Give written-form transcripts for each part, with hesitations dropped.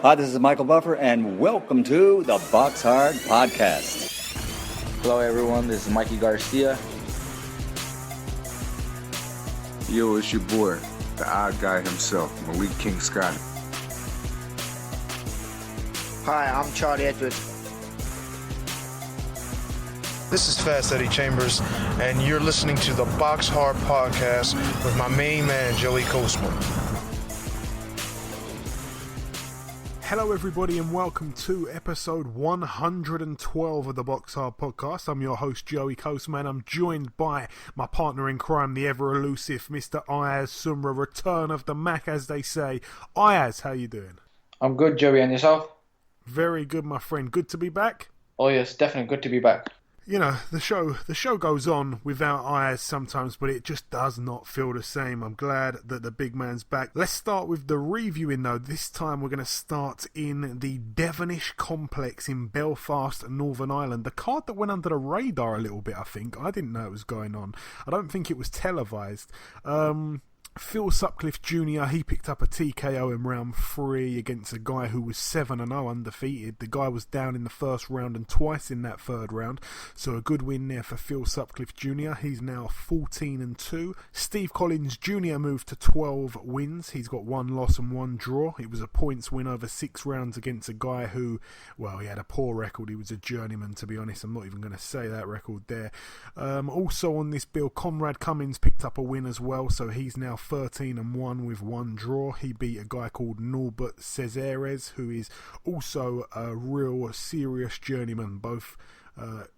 Hi, this is Michael Buffer, and welcome to the BoxHard Podcast. Hello, everyone. This is Mikey Garcia. Yo, it's your boy, the odd guy himself, Malik King Scott. Hi, I'm Charlie Edwards. This is Fast Eddie Chambers, and you're listening to the BoxHard Podcast with my main man, Joey Coastman. Hello everybody and welcome to episode 112 of the BoxHard Podcast. I'm your host Joey Coastman. I'm joined by my partner in crime, the ever-elusive Mr. Ayaz Sumra, return of the Mac as they say. Ayaz, how you doing? I'm good, Joey, and yourself? Very good, my friend. Good to be back? Oh yes, definitely good to be back. You know, the show goes on without Ayaz sometimes, but it just does not feel the same. I'm glad that the big man's back. Let's start with the reviewing though. This time we're going to start in the Devonish complex in Belfast, Northern Ireland. The card that went under the radar a little bit, I think. I didn't know it was going on. I don't think it was televised. Phil Sutcliffe Jr., he picked up a TKO in round 3 against a guy who was 7-0 undefeated. The guy was down in the first round and twice in that third round, so a good win there for Phil Sutcliffe Jr. He's now 14-2. Steve Collins Jr. moved to 12 wins. He's got 1 loss and 1 draw. It was a points win over 6 rounds against a guy who, well, he had a poor record. He was a journeyman, to be honest. I'm not even going to say that record there. Also on this bill, Conrad Cummins picked up a win as well, so he's now 13-1 with 1 draw. He beat a guy called Norbert Cesares, who is also a real serious journeyman. Both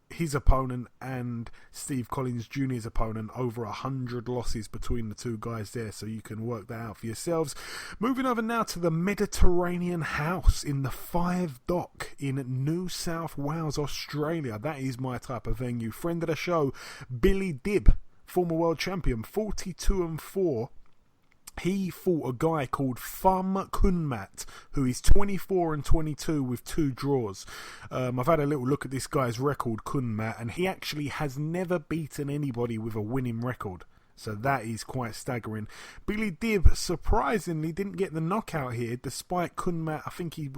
his opponent and Steve Collins Jr.'s opponent, over 100 losses between the two guys there, so you can work that out for yourselves. Moving over now to the Mediterranean House in the 5 Dock in New South Wales, Australia. That is my type of venue. Friend of the show, Billy Dibb, former world champion, 42-4. He fought a guy called Thum Kunmat, who is 24-22 with 2 draws. I've had a little look at this guy's record, Kunmat, and he actually has never beaten anybody with a winning record. So that is quite staggering. Billy Dibb, surprisingly, didn't get the knockout here, despite Kunmat, I think he'd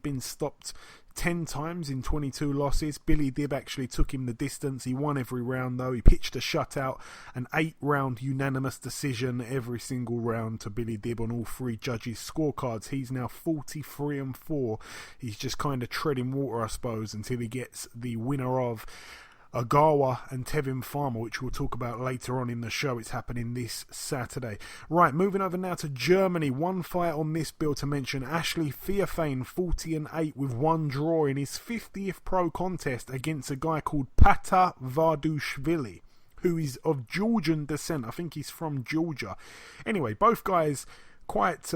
been stopped 10 times in 22 losses. Billy Dibb actually took him the distance. He won every round though. He pitched a shutout, an 8-round unanimous decision every single round to Billy Dibb on all 3 judges' scorecards. He's now 43-4. He's just kind of treading water, I suppose, until he gets the winner of Agawa and Tevin Farmer, which we'll talk about later on in the show. It's happening this Saturday. Right, moving over now to Germany. 1 fight on this bill to mention. Ashley Fearfane, 40-8 with 1 draw in his 50th pro contest against a guy called Pata Vardushvili, who is of Georgian descent. I think he's from Georgia. Anyway, both guys quite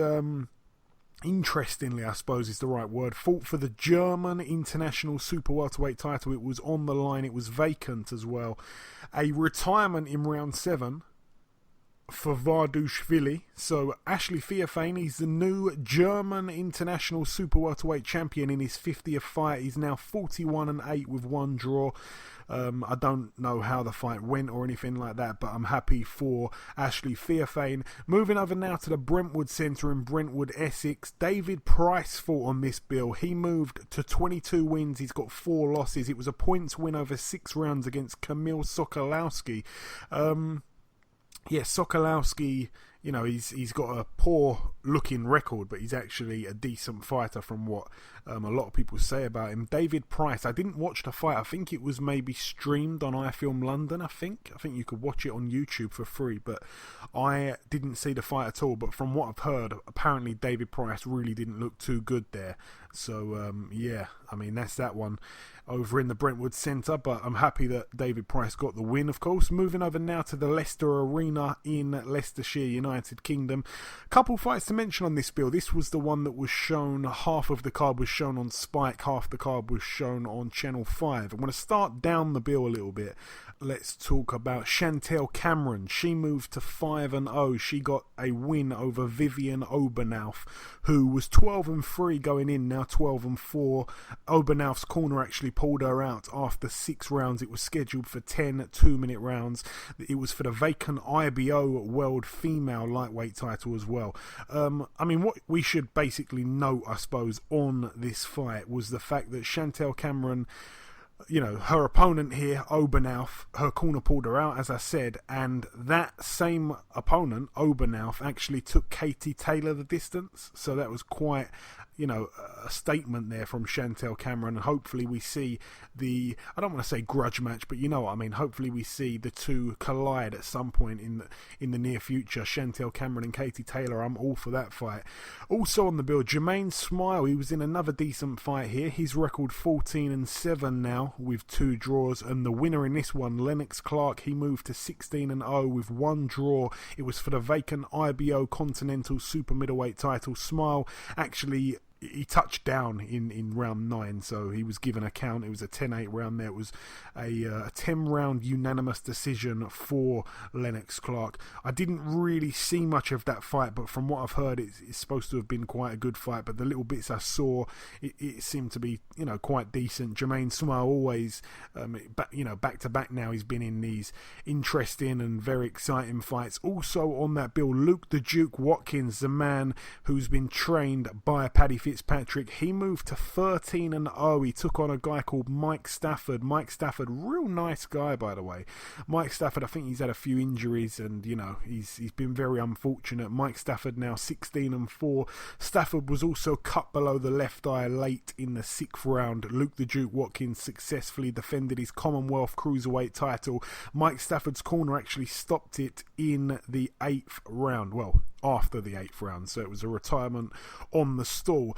interestingly, I suppose is the right word, fought for the German international super welterweight title. It was on the line. It was vacant as well. A retirement in round 7 for Vardushvili. So Ashley Fearfane, he's the new German international super welterweight champion in his 50th fight. He's now 41-8 with 1 draw. I don't know how the fight went or anything like that, but I'm happy for Ashley Fearfane. Moving over now to the Brentwood Centre in Brentwood, Essex. David Price fought on this bill. He moved to 22 wins. He's got 4 losses. It was a points win over 6 rounds against Kamil Sokolowski. Sokolowski, you know, he's got a poor looking record, but he's actually a decent fighter from what a lot of people say about him. David Price, I didn't watch the fight. I think it was maybe streamed on iFilm London. I think you could watch it on YouTube for free, but I didn't see the fight at all. But from what I've heard, apparently David Price really didn't look too good there. So that's that one over in the Brentwood Centre, but I'm happy that David Price got the win, of course. Moving over now to the Leicester Arena in Leicestershire, United Kingdom. Couple fights to mention on this bill. This was the one that was shown, half of the card was shown on Spike, half the card was shown on Channel 5. I'm going to start down the bill a little bit. Let's talk about Chantel Cameron. She moved to 5-0. She got a win over Vivian Obernauf, who was 12-3 going in, now 12-4. Obernauf's corner actually pulled her out after 6 rounds. It was scheduled for 10 2-minute rounds. It was for the vacant IBO World Female Lightweight title as well. I mean, what we should basically note, I suppose, on this fight was the fact that Chantel Cameron, you know, her opponent here, Obernauf, her corner pulled her out, as I said, and that same opponent, Obernauf, actually took Katie Taylor the distance. So that was quite, you know, a statement there from Chantel Cameron. And hopefully we see the, I don't want to say grudge match, but you know what I mean. Hopefully we see the two collide at some point in the near future. Chantel Cameron and Katie Taylor, I'm all for that fight. Also on the bill, Jermaine Smile, he was in another decent fight here. His record 14-7 now with 2 draws, and the winner in this one, Lennox Clark, he moved to 16-0 with 1 draw. It was for the vacant IBO Continental Super Middleweight title. Smile actually, he touched down in round 9, so he was given a count. It was a 10-8 round there. It was a 10-round unanimous decision for Lennox Clark. I didn't really see much of that fight, but from what I've heard, it's supposed to have been quite a good fight. But the little bits I saw, it seemed to be, you know, quite decent. Jermaine Smile always, back to back now, he's been in these interesting and very exciting fights. Also on that bill, Luke the Duke Watkins, the man who's been trained by Paddy Fitzpatrick, he moved to 13-0. He took on a guy called Mike Stafford. Mike Stafford, real nice guy, by the way. Mike Stafford, I think he's had a few injuries, and you know, he's been very unfortunate. Mike Stafford now 16-4. Stafford was also cut below the left eye late in the 6th round. Luke the Duke Watkins successfully defended his Commonwealth Cruiserweight title. Mike Stafford's corner actually stopped it in the 8th round. Well, after the 8th round, so it was a retirement on the stall.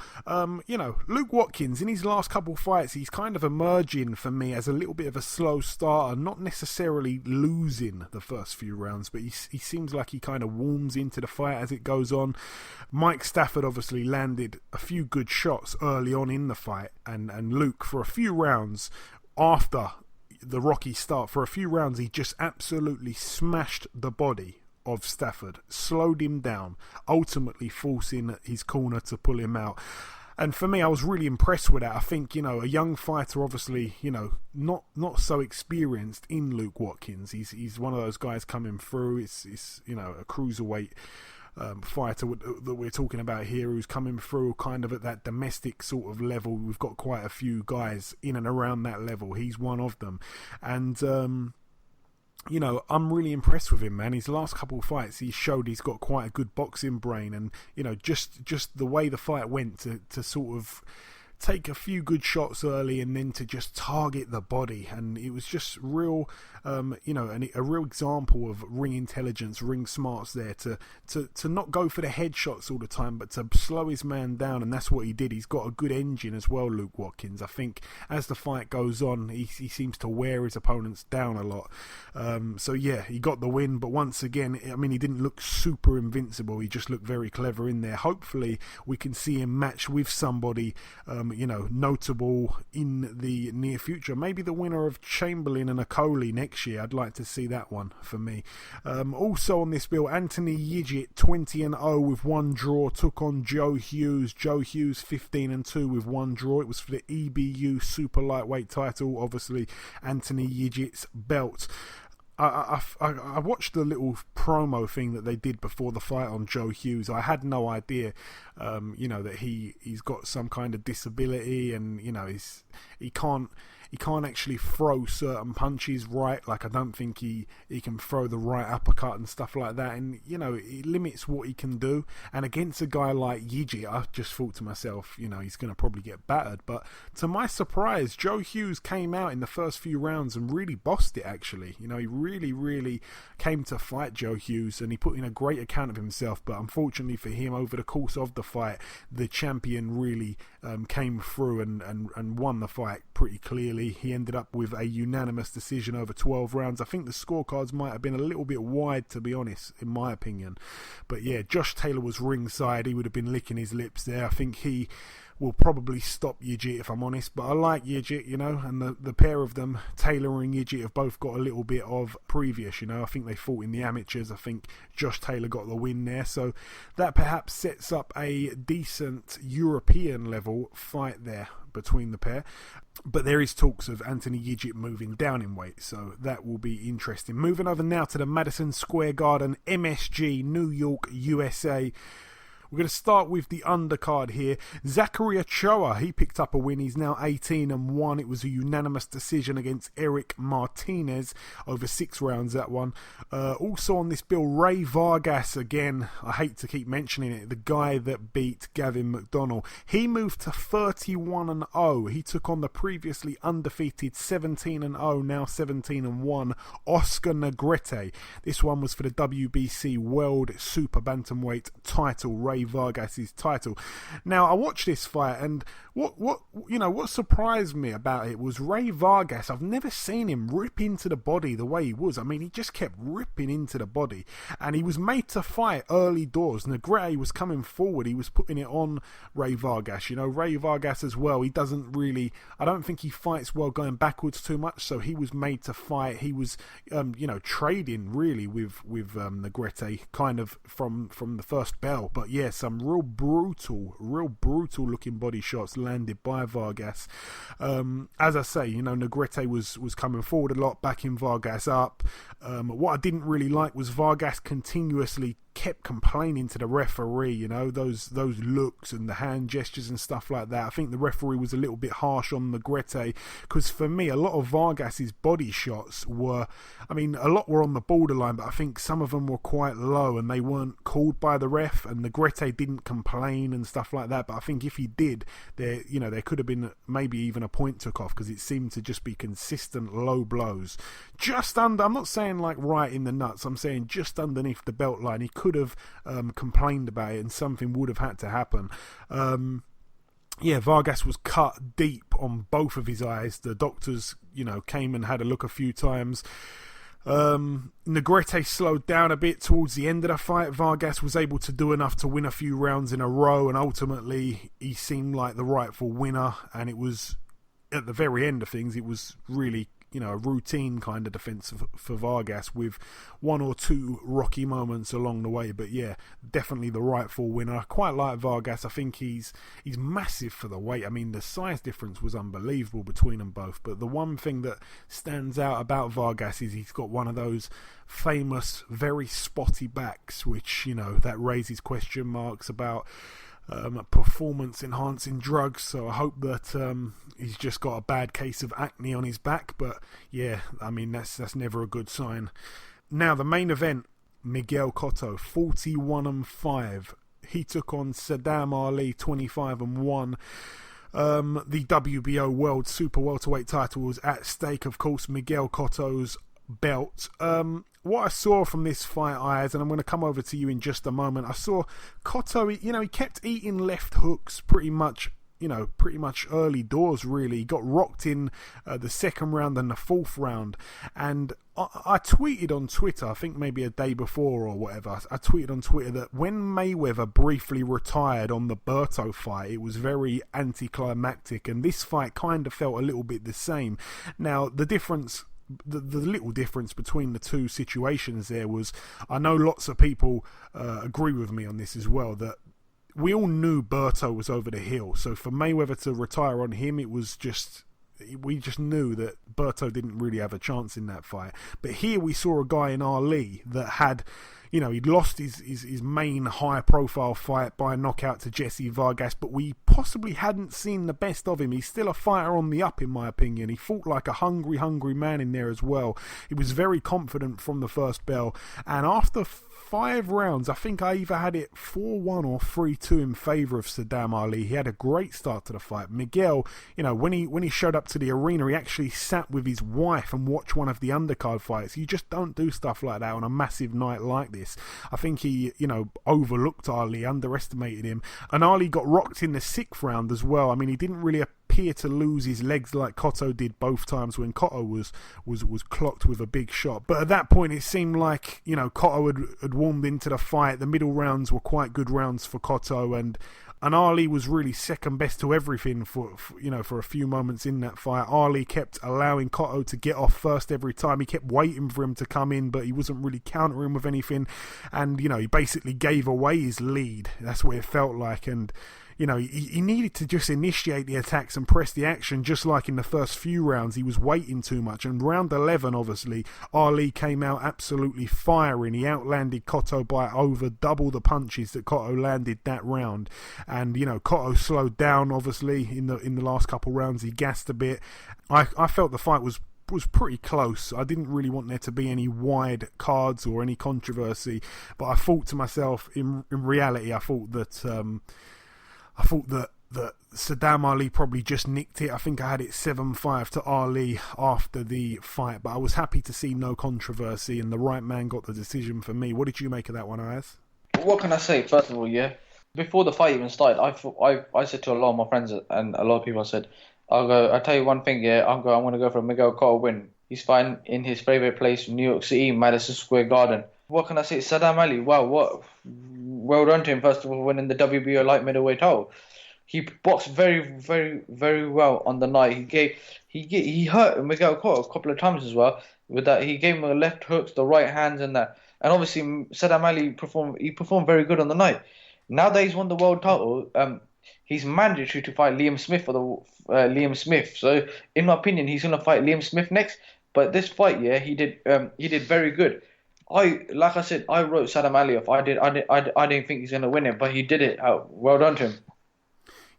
You know, Luke Watkins, in his last couple fights, he's kind of emerging for me as a little bit of a slow starter, not necessarily losing the first few rounds, but he seems like he kind of warms into the fight as it goes on. Mike Stafford obviously landed a few good shots early on in the fight, and Luke, for a few rounds after the rocky start, for a few rounds, he just absolutely smashed the body of Stafford, slowed him down, ultimately forcing his corner to pull him out. And for me, I was really impressed with that. I think, you know, a young fighter, obviously, you know, not so experienced in Luke Watkins. He's one of those guys coming through. It's you know, a cruiserweight fighter that we're talking about here, who's coming through kind of at that domestic sort of level. We've got quite a few guys in and around that level. He's one of them. And you know, I'm really impressed with him, man. His last couple of fights, he showed he's got quite a good boxing brain, and you know, just the way the fight went to sort of take a few good shots early and then to just target the body, and it was just real, you know, a real example of ring intelligence, ring smarts there to not go for the headshots all the time, but to slow his man down, and that's what he did. He's got a good engine as well, Luke Watkins. I think as the fight goes on, he seems to wear his opponents down a lot. So yeah, he got the win, but once again, I mean, he didn't look super invincible. He just looked very clever in there. Hopefully we can see him match with somebody you know, notable in the near future. Maybe the winner of Chamberlain and Okoli next year. I'd like to see that one for me. Also on this bill, Anthony Yigit, 20-0 with 1 draw, took on Joe Hughes. Joe Hughes 15-2 with 1 draw. It was for the EBU super lightweight title, obviously Anthony Yigit's belt. I watched the little promo thing that they did before the fight on Joe Hughes. I had no idea, you know, that he's got some kind of disability, and you know, he can't actually throw certain punches right. Like, I don't think he can throw the right uppercut and stuff like that, and you know, it limits what he can do. And against a guy like Yigi, I just thought to myself, you know, he's going to probably get battered. But to my surprise, Joe Hughes came out in the first few rounds and really bossed it, actually. You know, he really came to fight Joe Hughes, and he put in a great account of himself. But unfortunately for him, over the course of the fight, the champion really came through and won the fight pretty clearly. He ended up with a unanimous decision over 12 rounds. I think the scorecards might have been a little bit wide, to be honest, in my opinion. But yeah, Josh Taylor was ringside. He would have been licking his lips there. I think he will probably stop Yigit, if I'm honest. But I like Yigit, you know, and the pair of them, Taylor and Yigit, have both got a little bit of previous, you know. I think they fought in the amateurs. I think Josh Taylor got the win there. So that perhaps sets up a decent European level fight there between the pair. But there is talks of Anthony Yigit moving down in weight, so that will be interesting. Moving over now to the Madison Square Garden, MSG, New York, USA. We're going to start with the undercard here. Zachary Ochoa, he picked up a win. He's now 18-1. It was a unanimous decision against Eric Martinez over 6 rounds, that one. Also on this bill, Ray Vargas, again, I hate to keep mentioning it, the guy that beat Gavin McDonnell. He moved to 31-0. He took on the previously undefeated 17-0, now 17-1, Oscar Negrete. This one was for the WBC World Super Bantamweight title, Ray Vargas's title. Now, I watched this fight, and what surprised me about it was Ray Vargas. I've never seen him rip into the body the way he was. I mean, he just kept ripping into the body, and he was made to fight early doors. Negrete was coming forward. He was putting it on Ray Vargas. You know, Ray Vargas as well, he doesn't really, I don't think he fights well going backwards too much, so he was made to fight. He was, trading really with Negrete kind of from the first bell. But yeah, some real brutal looking body shots landed by Vargas. As I say, you know, Negrete was coming forward a lot, backing Vargas up. What I didn't really like was Vargas continuously kept complaining to the referee, you know, those looks and the hand gestures and stuff like that. I think the referee was a little bit harsh on Negrete, because for me, a lot of Vargas's body shots were, I mean, a lot were on the borderline, but I think some of them were quite low and they weren't called by the ref, and Negrete didn't complain and stuff like that. But I think if he did, there could have been maybe even a point took off, because it seemed to just be consistent low blows. Just under, I'm not saying like right in the nuts, I'm saying just underneath the belt line. He could have complained about it and something would have had to happen. Vargas was cut deep on both of his eyes. The doctors, you know, came and had a look a few times. Negrete slowed down a bit towards the end of the fight. Vargas was able to do enough to win a few rounds in a row, and ultimately he seemed like the rightful winner. And it was, at the very end of things, it was really, you know, a routine kind of defense for Vargas, with 1 or 2 rocky moments along the way. But yeah, definitely the rightful winner. I quite like Vargas. I think he's massive for the weight. I mean, the size difference was unbelievable between them both. But the one thing that stands out about Vargas is he's got one of those famous, very spotty backs, which, you know, that raises question marks about performance enhancing drugs. So I hope that he's just got a bad case of acne on his back. But yeah, I mean, that's never a good sign. Now the main event, Miguel Cotto, 41-5. He took on Saddam Ali, 25-1. The WBO World Super Welterweight title was at stake, of course, Miguel Cotto's belt. What I saw from this fight, Ayaz, and I'm going to come over to you in just a moment, I saw Cotto, you know, he kept eating left hooks pretty much early doors, really. He got rocked in the second round and the fourth round. And I tweeted on Twitter, I think maybe a day before or whatever, I tweeted on Twitter that when Mayweather briefly retired on the Berto fight, it was very anticlimactic, and this fight kind of felt a little bit the same. Now, the difference, the little difference between the two situations there was, I know lots of people agree with me on this as well, that we all knew Berto was over the hill. So for Mayweather to retire on him, we just knew that Berto didn't really have a chance in that fight. But here we saw a guy in Ali that had, you know, he'd lost his main high-profile fight by a knockout to Jesse Vargas, but we possibly hadn't seen the best of him. He's still a fighter on the up, in my opinion. He fought like a hungry man in there as well. He was very confident from the first bell, and after 5 rounds, I think I either had it 4-1 or 3-2 in favour of Saddam Ali. He had a great start to the fight. Miguel, you know, when he showed up to the arena, he actually sat with his wife and watched one of the undercard fights. You just don't do stuff like that on a massive night like this. I think he, you know, overlooked Ali, underestimated him, and Ali got rocked in the 6th round as well. I mean, he didn't really appear to lose his legs like Cotto did both times when Cotto was clocked with a big shot. But at that point, it seemed like, you know, Cotto had warmed into the fight. The middle rounds were quite good rounds for Cotto, and And Ali was really second best to everything for a few moments in that fight. Ali kept allowing Cotto to get off first every time. He kept waiting for him to come in, but he wasn't really countering with anything. And, he basically gave away his lead. That's what it felt like. And, he needed to just initiate the attacks and press the action, just like in the first few rounds. He was waiting too much. And round 11, obviously, Ali came out absolutely firing. He outlanded Cotto by over double the punches that Cotto landed that round. And, Cotto slowed down, obviously, in the last couple rounds. He gassed a bit. I felt the fight was pretty close. I didn't really want there to be any wide cards or any controversy. But I thought to myself, in reality, I thought that Saddam Ali probably just nicked it. I think I had it 7-5 to Ali after the fight, but I was happy to see no controversy and the right man got the decision for me. What did you make of that one, Ayaz? What can I say? First of all, before the fight even started, I said to a lot of my friends and a lot of people, I said, I'll tell you one thing, I'm going to go for a Miguel Cotto win. He's fighting in his favourite place, New York City, Madison Square Garden. What can I say? Saddam Ali, wow, well done to him, first of all, winning the WBO light middleweight title. He boxed very, very, very well on the night. He hurt Miguel Cotto a couple of times as well. With that, he gave him the left hooks, the right hands, and that. And obviously, Saddam Ali performed very good on the night. Now that he's won the world title, he's mandatory to fight Liam Smith for the Liam Smith. So, in my opinion, he's going to fight Liam Smith next. But this fight, he did very good. Like I said, I wrote Saddam Ali off. I didn't think he's going to win it, but he did it. Well done to him.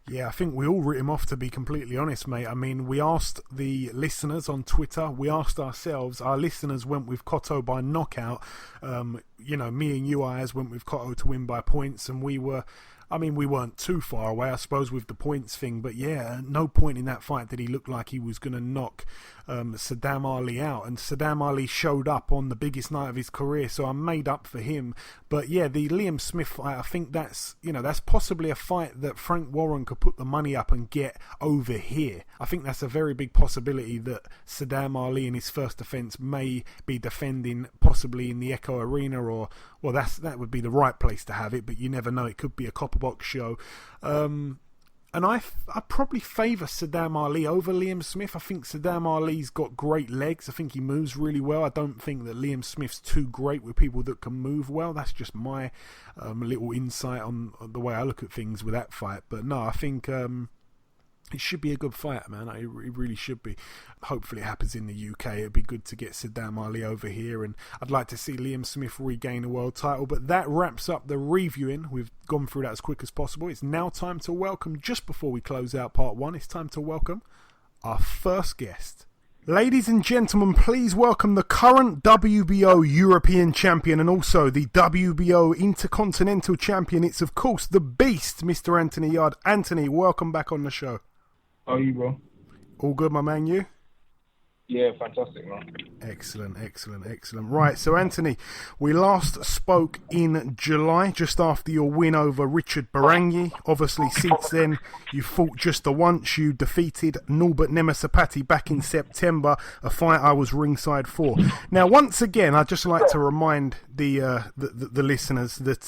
Yeah, I think we all wrote him off, to be completely honest, mate. I mean, we asked the listeners on Twitter, we asked ourselves, our listeners went with Cotto by knockout. Me and you, Ayaz, went with Cotto to win by points, and we weren't too far away, I suppose, with the points thing. But yeah, at no point in that fight did he look like he was going to knock Saddam Ali out. And Saddam Ali showed up on the biggest night of his career, so I made up for him. But yeah, the Liam Smith fight, I think that's possibly a fight that Frank Warren could put the money up and get over here. I think that's a very big possibility that Saddam Ali in his first defence may be defending possibly in the Echo Arena, or that would be the right place to have it, but you never know, it could be a copper box show. And I probably favour Saddam Ali over Liam Smith. I think Saddam Ali's got great legs. I think he moves really well. I don't think that Liam Smith's too great with people that can move well. That's just my little insight on the way I look at things with that fight. But no, I think it should be a good fight, man. It really should be. Hopefully it happens in the UK. It'd be good to get Saddam Ali over here, and I'd like to see Liam Smith regain a world title. But that wraps up the reviewing. We've gone through that as quick as possible. It's now time to welcome, just before we close out part one, it's time to welcome our first guest. Ladies and gentlemen, please welcome the current WBO European champion and also the WBO Inter-Continental champion. It's, of course, the Beast, Mr. Anthony Yarde. Anthony, welcome back on the show. How are you, bro? All good, my man, you? Yeah, fantastic, man. Excellent. Right, so Anthony, we last spoke in July, just after your win over Richard Barangyi. Obviously, since then, you fought just the once. You defeated Norbert Nemasapati back in September, a fight I was ringside for. Now, once again, I'd just like to remind the listeners that,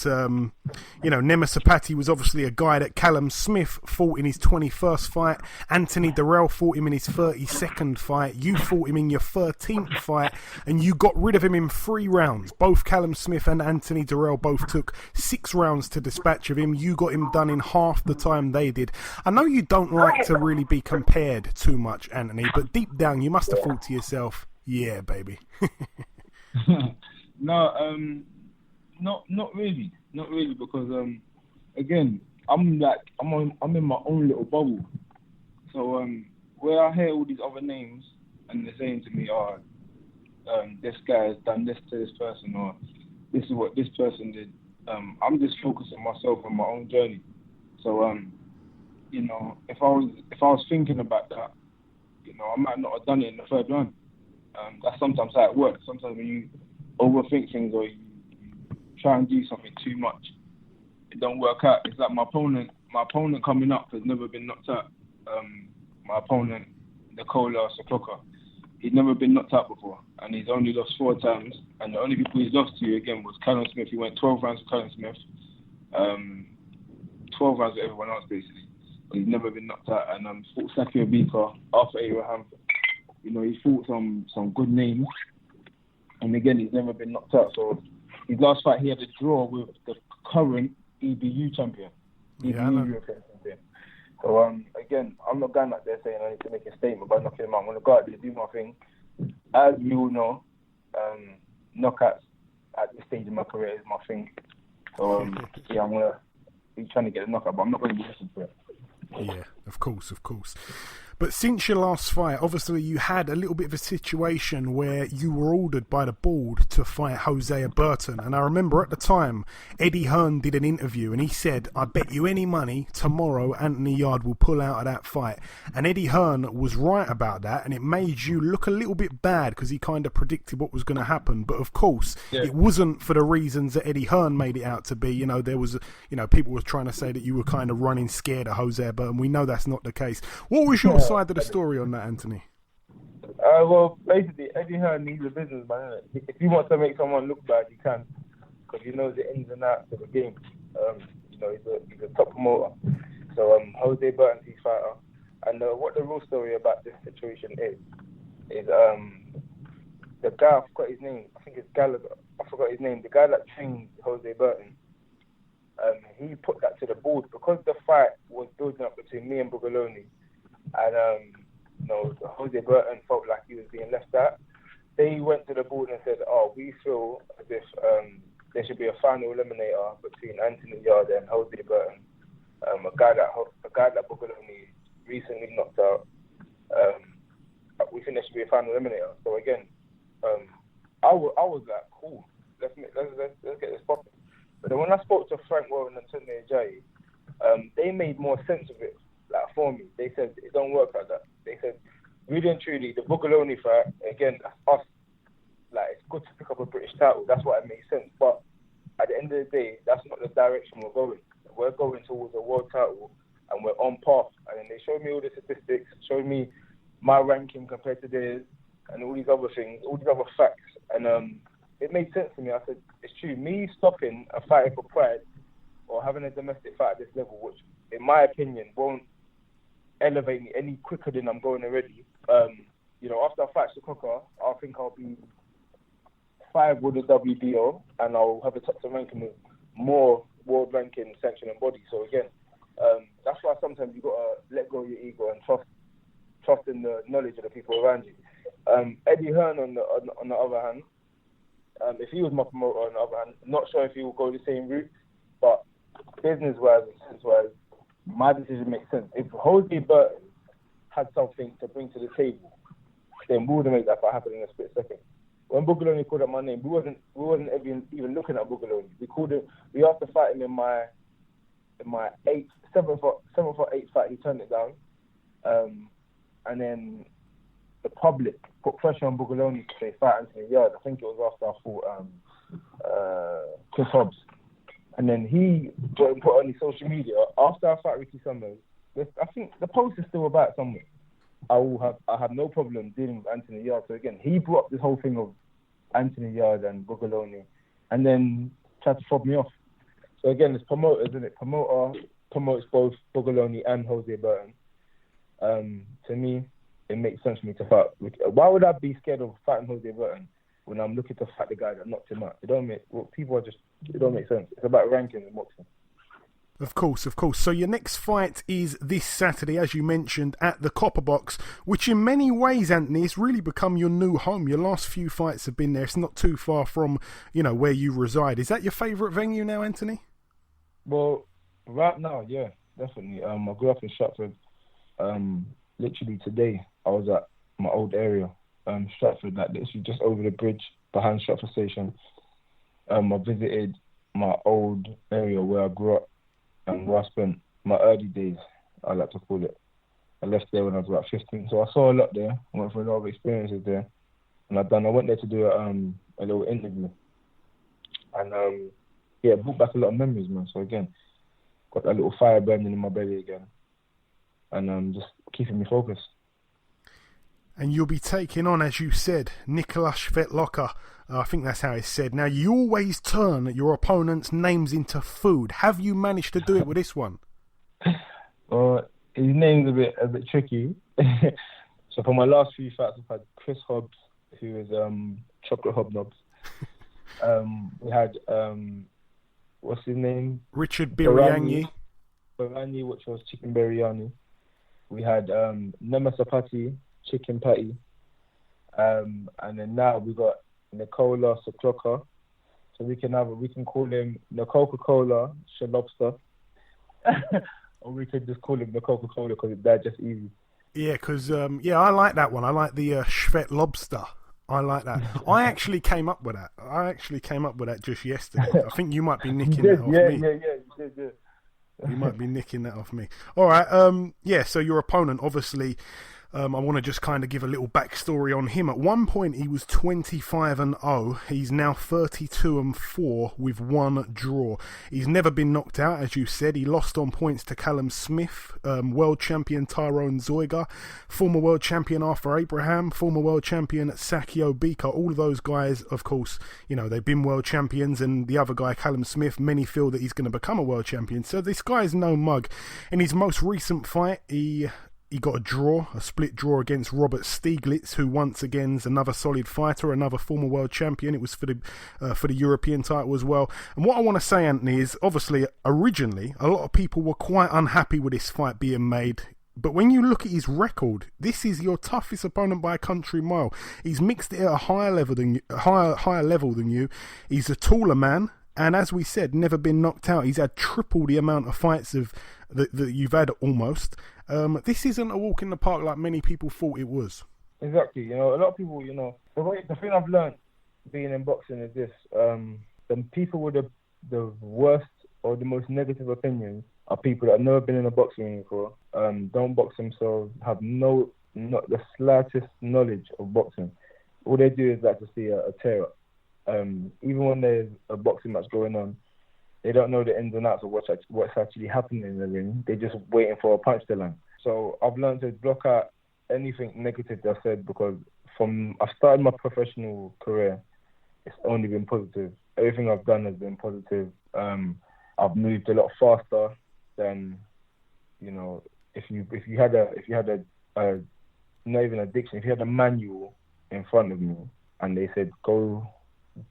Nemasapati was obviously a guy that Callum Smith fought in his 21st fight. Anthony Durrell fought him in his 32nd fight. You fought him in your 13th fight, and you got rid of him in 3 rounds. Both Callum Smith and Anthony Durrell both took 6 rounds to dispatch of him. You got him done in half the time they did. I know you don't like to really be compared too much, Anthony, but deep down you must have thought to yourself, yeah, baby. No, not really, because again, I'm in my own little bubble. So where I hear all these other names and they're saying to me, this guy has done this to this person, or this is what this person did, I'm just focused on myself and my own journey. So if I was thinking about that, I might not have done it in the 3rd round. That's sometimes how it works. Sometimes when you overthink things or you try and do something too much, it don't work out. It's like my opponent coming up has never been knocked out. My opponent, Nikola Sjekloca, he'd never been knocked out before, and he's only lost 4 times. And the only people he's lost to again was Callum Smith. He went 12 rounds with Callum Smith, 12 12 rounds with everyone else, basically. But he's never been knocked out. And fought Sakio Bika after Abraham. You know, he fought some good names. And again, he's never been knocked out. So his last fight, he had a draw with the current EBU champion. EBU European champion. So again, I'm not going out there saying I need to make a statement about knocking him out. I'm going to go out there, do my thing. As you all know, knockouts at this stage of my career is my thing. So yeah, I'm going to be trying to get a knockout, but I'm not going to be listening to it. Yeah, of course. But since your last fight, obviously you had a little bit of a situation where you were ordered by the board to fight Hosea Burton. And I remember at the time, Eddie Hearn did an interview and he said, I bet you any money tomorrow Anthony Yarde will pull out of that fight. And Eddie Hearn was right about that, and it made you look a little bit bad because he kind of predicted what was going to happen. But of course, it wasn't for the reasons that Eddie Hearn made it out to be. You know, there was, people were trying to say that you were kind of running scared of Hosea Burton. We know that's not the case. What was your side of the story on that, Anthony? Well, basically, Eddie Hearn needs a businessman, isn't it? If he wants to make someone look bad, he can, because he knows the ins and outs of the game. He's a top promoter. So Hosea Burton's his fighter. And what the real story about this situation is the guy, I forgot his name, I think it's Gallagher, I forgot his name, the guy that trained Hosea Burton, he put that to the board because the fight was building up between me and Buglioni. And Hosea Burton felt like he was being left out. They went to the board and said, we feel as if there should be a final eliminator between Anthony Yarde and Hosea Burton, a guy that Buglioni recently knocked out. We think there should be a final eliminator. So again, I was like, cool, let's get this popping. But then when I spoke to Frank Buglioni and Tony Ajayi, they made more sense of it. Like, for me, they said it don't work like that. They said, really and truly, the Buglioni fight, again, that's us. Like, it's good to pick up a British title. That's why it makes sense. But at the end of the day, that's not the direction we're going. We're going towards a world title, and we're on path. And then they showed me all the statistics, showed me my ranking compared to theirs, and all these other things, all these other facts. And it made sense to me. I said, it's true. Me stopping a fight for pride or having a domestic fight at this level, which, in my opinion, won't elevate me any quicker than I'm going already. After I fight Sjekloca, I think I'll be 5 with the WBO, and I'll have a top 10 ranking with more world ranking sanctioning body. So again, that's why sometimes you gotta let go of your ego and trust in the knowledge of the people around you. Eddie Hearn on the other hand, if he was my promoter on the other hand, not sure if he will go the same route, but business-wise and sense-wise, my decision makes sense. If Hosea Burton had something to bring to the table, then we would have made that fight happen in a split second. When Buglioni called out my name, we wasn't even looking at Buglioni. We asked to fight him in my 7th or 8th fight. He turned it down, and then the public put pressure on Buglioni to say fight Anthony Yarde. I think it was after I fought Chris Hobbs. And then he got put on his social media after I fought Ricky Summers. I think the post is still about somewhere. I have no problem dealing with Anthony Yarde. So again, he brought up this whole thing of Anthony Yarde and Buglioni, and then tried to fob me off. So again, it's promoters, isn't it? Promoter promotes both Buglioni and Hosea Burton. To me, it makes sense for me to fight. Why would I be scared of fighting Hosea Burton when I'm looking to fight the guy that knocked him out? It don't make sense. It's about ranking in boxing. Of course. So your next fight is this Saturday, as you mentioned, at the Copper Box, which in many ways, Anthony, has really become your new home. Your last few fights have been there. It's not too far from, where you reside. Is that your favourite venue now, Anthony? Well, right now, yeah, definitely. I grew up in Stratford. Literally today, I was at my old area, Stratford, like literally just over the bridge behind Stratford Station. I visited my old area where I grew up and where I spent my early days, I like to call it. I left there when I was about 15, so I saw a lot there. I went for a lot of experiences there, and I went there to do a little interview, and it brought back a lot of memories, man. So again, got that little fire burning in my belly again, and just keeping me focused. And you'll be taking on, as you said, Nikola Sjekloca. I think that's how it's said. Now, you always turn your opponent's names into food. Have you managed to do it with this one? His name's a bit tricky. So for my last few fights, I've had Chris Hobbs, who is Chocolate Hobnobs. We had what's his name? Richard Biryani, which was chicken biryani. We had Nema Sapati, chicken patty. And then now we got Nikola Sjekloca. So we can call him the Coca-Cola Shalobster. Or we could just call him the Coca-Cola because that's just easy. Yeah, because I like that one. I like the Shvet Lobster. I like that. I actually came up with that. Just yesterday. I think you might be nicking that off me. Yeah, you did, yeah. You might be nicking that off me. All right. So your opponent, obviously, I want to just kind of give a little backstory on him. At one point, he was 25-0. He's now 32-4 with one draw. He's never been knocked out, as you said. He lost on points to Callum Smith, world champion Tyrone Zoiga, former world champion Arthur Abraham, former world champion Sakio Bika. All of those guys, of course, they've been world champions. And the other guy, Callum Smith, many feel that he's going to become a world champion. So this guy's no mug. In his most recent fight, he got a split draw against Robert Stieglitz, who once again is another solid fighter, another former world champion. It was for the European title as well. And what I want to say, Anthony, is obviously originally a lot of people were quite unhappy with this fight being made. But when you look at his record, this is your toughest opponent by a country mile. He's mixed it at a higher level than you. He's a taller man. And as we said, never been knocked out. He's had triple the amount of fights that you've had almost. This isn't a walk in the park like many people thought it was. Exactly. A lot of people, the thing I've learned being in boxing is this. The people with the worst or the most negative opinions are people that have never been in a boxing ring before, don't box themselves, have not the slightest knowledge of boxing. All they do is like to see a tear-up. Even when there's a boxing match going on, they don't know the ins and outs of what's actually happening in the ring. They're just waiting for a punch to land. So I've learned to block out anything negative that I've said, because I started my professional career, it's only been positive. Everything I've done has been positive. I've moved a lot faster than, if you had a not even a dictionary, if you had a manual in front of me and they said go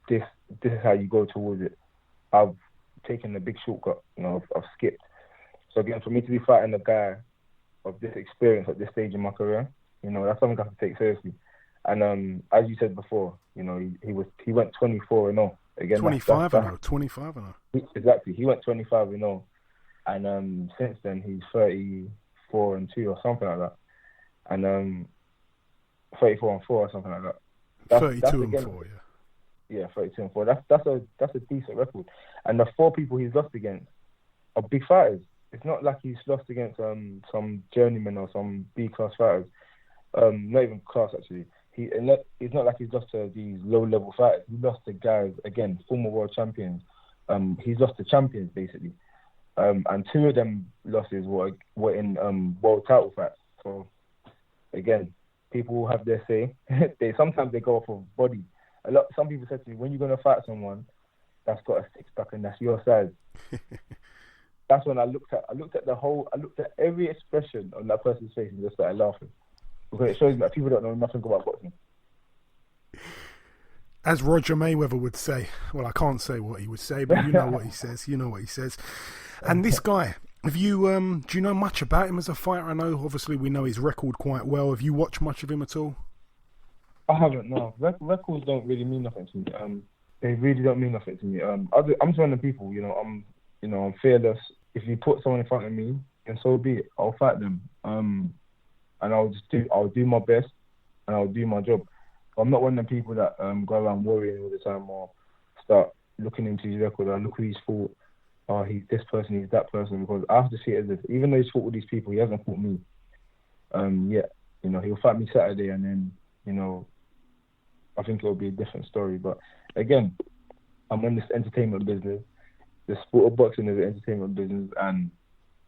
this is how you go towards it, I've taken a big shortcut. I've skipped. So again, for me to be fighting a guy of this experience at this stage in my career, that's something I have to take seriously. And as you said before, he went 24-0 again. 25-0. Exactly, he went 25-0, and since then he's 34-2 or something like that, and 34-4 or something like that. 32-4, yeah. Yeah, 32-4. That's a decent record. And the 4 people he's lost against are big fighters. It's not like he's lost against some journeyman or some B-class fighters. Not even class, actually. It's not like he's lost to these low-level fighters. He lost to guys, again, former world champions. He's lost to champions, basically. And 2 of them losses were in world title fights. So, again, people have their say. Sometimes they go off of body. Some people said to me, when you're going to fight someone that's got a six-pack and that's your size, that's when I looked at every expression on that person's face and just started laughing. Because it shows me that people don't know nothing about boxing. As Roger Mayweather would say, well, I can't say what he would say, but you know what he says. And this guy, do you know much about him as a fighter? I know, obviously, we know his record quite well. Have you watched much of him at all? I haven't, no. Records don't really mean nothing to me. They really don't mean nothing to me. I'm just one of the people, I'm fearless. If you put someone in front of me, and so be it, I'll fight them. And I'll do my best, and I'll do my job. I'm not one of the people that go around worrying all the time or start looking into his record or look who he's fought. Oh, he's this person, he's that person. Because I have to see it as if, even though he's fought with these people, he hasn't fought me. He'll fight me Saturday, and then, I think it'll be a different story. But again, I'm in this entertainment business. The sport of boxing is an entertainment business, and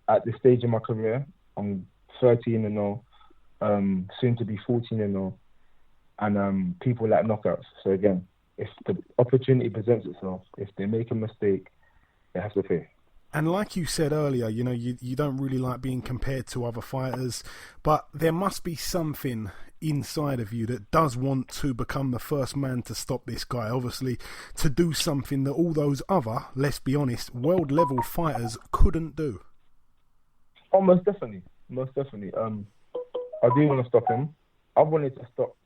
at this stage in my career, I'm 13-0, soon to be 14-0, and people like knockouts. So again, if the opportunity presents itself, if they make a mistake, they have to pay. And like you said earlier, you know, you don't really like being compared to other fighters, but there must be something inside of you that does want to become the first man to stop this guy. Obviously, to do something that all those other, let's be honest, world-level fighters couldn't do. Oh, most definitely. Most definitely. I do want to stop him. I've wanted to stop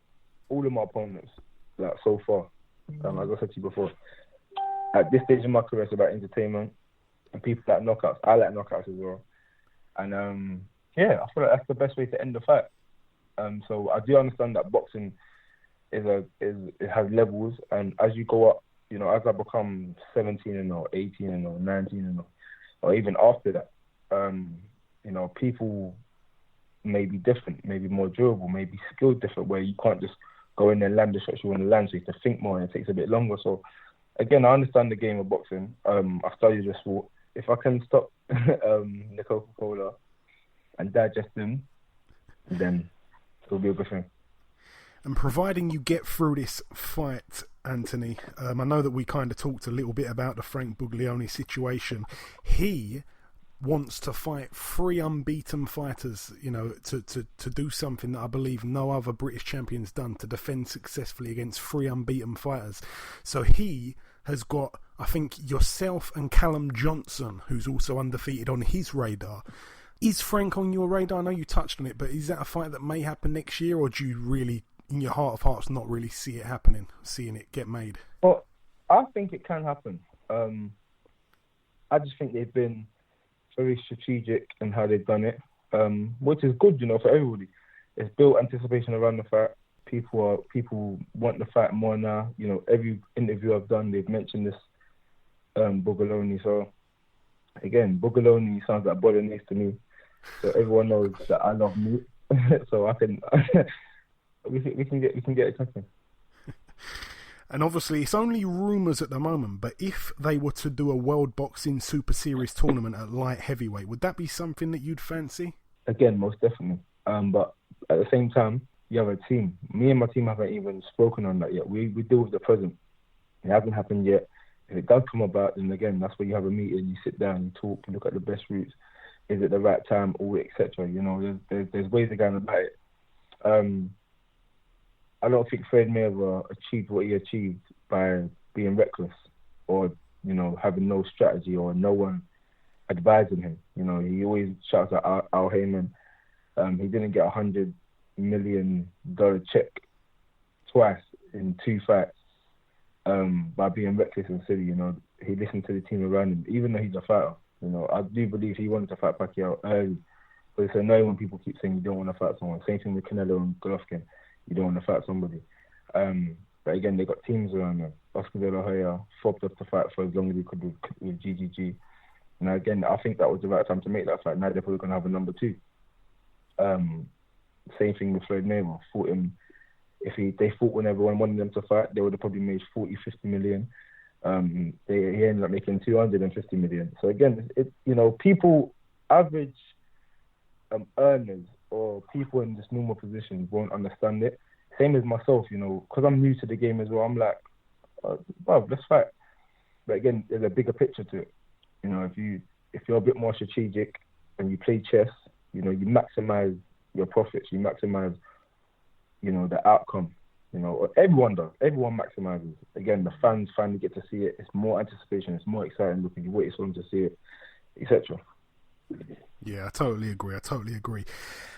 all of my opponents, like, so far. As I said to you before, at this stage in my career, it's about entertainment. And people like knockouts. I like knockouts as well. And, I feel like that's the best way to end the fight. So I do understand that boxing it has levels. And as you go up, you know, as I become 17-0, 18-0, 19-0, or even after that, you know, people may be different, maybe more durable, maybe skilled different, where you can't just go in there and land the shots you want to land, so you have to think more and it takes a bit longer. So, again, I understand the game of boxing. I studied the sport. If I can stop Nikola Sjekloca and digest him, then it'll be a good thing. And providing you get through this fight, Anthony, I know that we kind of talked a little bit about the Frank Buglioni situation. He wants to fight 3 unbeaten fighters, you know, to do something that I believe no other British champion's done, to defend successfully against 3 unbeaten fighters. So he has got, I think, yourself and Callum Johnson, who's also undefeated, on his radar. Is Frank on your radar? I know you touched on it, but is that a fight that may happen next year, or do you really, in your heart of hearts, not really see it happening, seeing it get made? Well, I think it can happen. I just think they've been very strategic in how they've done it, which is good, you know, for everybody. It's built anticipation around the fight. People want the fight more now. You know, every interview I've done, they've mentioned this Buglioni. So again, Buglioni sounds like bolognese to me. So everyone knows that I love meat. So I can we can get it happening. And obviously, it's only rumours at the moment, but if they were to do a World Boxing Super Series tournament at light heavyweight, would that be something that you'd fancy? Again, most definitely. But at the same time, you have a team. Me and my team haven't even spoken on that yet. We deal with the present. It hasn't happened yet. If it does come about, then again, that's where you have a meeting, you sit down, you talk, you look at the best routes. Is it the right time, or etc. You know, there's ways of going about it. I don't think Fred Mayweather achieved what he achieved by being reckless, or, you know, having no strategy, or no one advising him. You know, he always shouts at Al Heyman. He didn't get $100 million check twice in 2 fights by being reckless and silly. You know, he listened to the team around him, even though he's a fighter. You know, I do believe he wanted to fight Pacquiao early, but it's annoying when people keep saying you don't want to fight someone. Same thing with Canelo and Golovkin. You don't want to fight somebody. But again, they got teams around them. Oscar De La Hoya fobbed up to fight for as long as he could with GGG. And again, I think that was the right time to make that fight. Now they're probably going to have a number 2. Same thing with Floyd Mayweather. Fought him. If they fought when everyone wanted them to fight, they would have probably made 40, 50 million. He ended up making 250 million. So again, you know, people, average earners or people in just normal positions won't understand it. Same as myself, you know, because I'm new to the game as well. I'm like, well, let's fight. But again, there's a bigger picture to it. You know, if you're a bit more strategic and you play chess, you know, you maximize your profits, you maximize, you know, the outcome. You know, everyone does. Everyone maximizes. Again, the fans finally get to see it. It's more anticipation. It's more exciting looking. You wait so long to see it, etc. Yeah, I totally agree.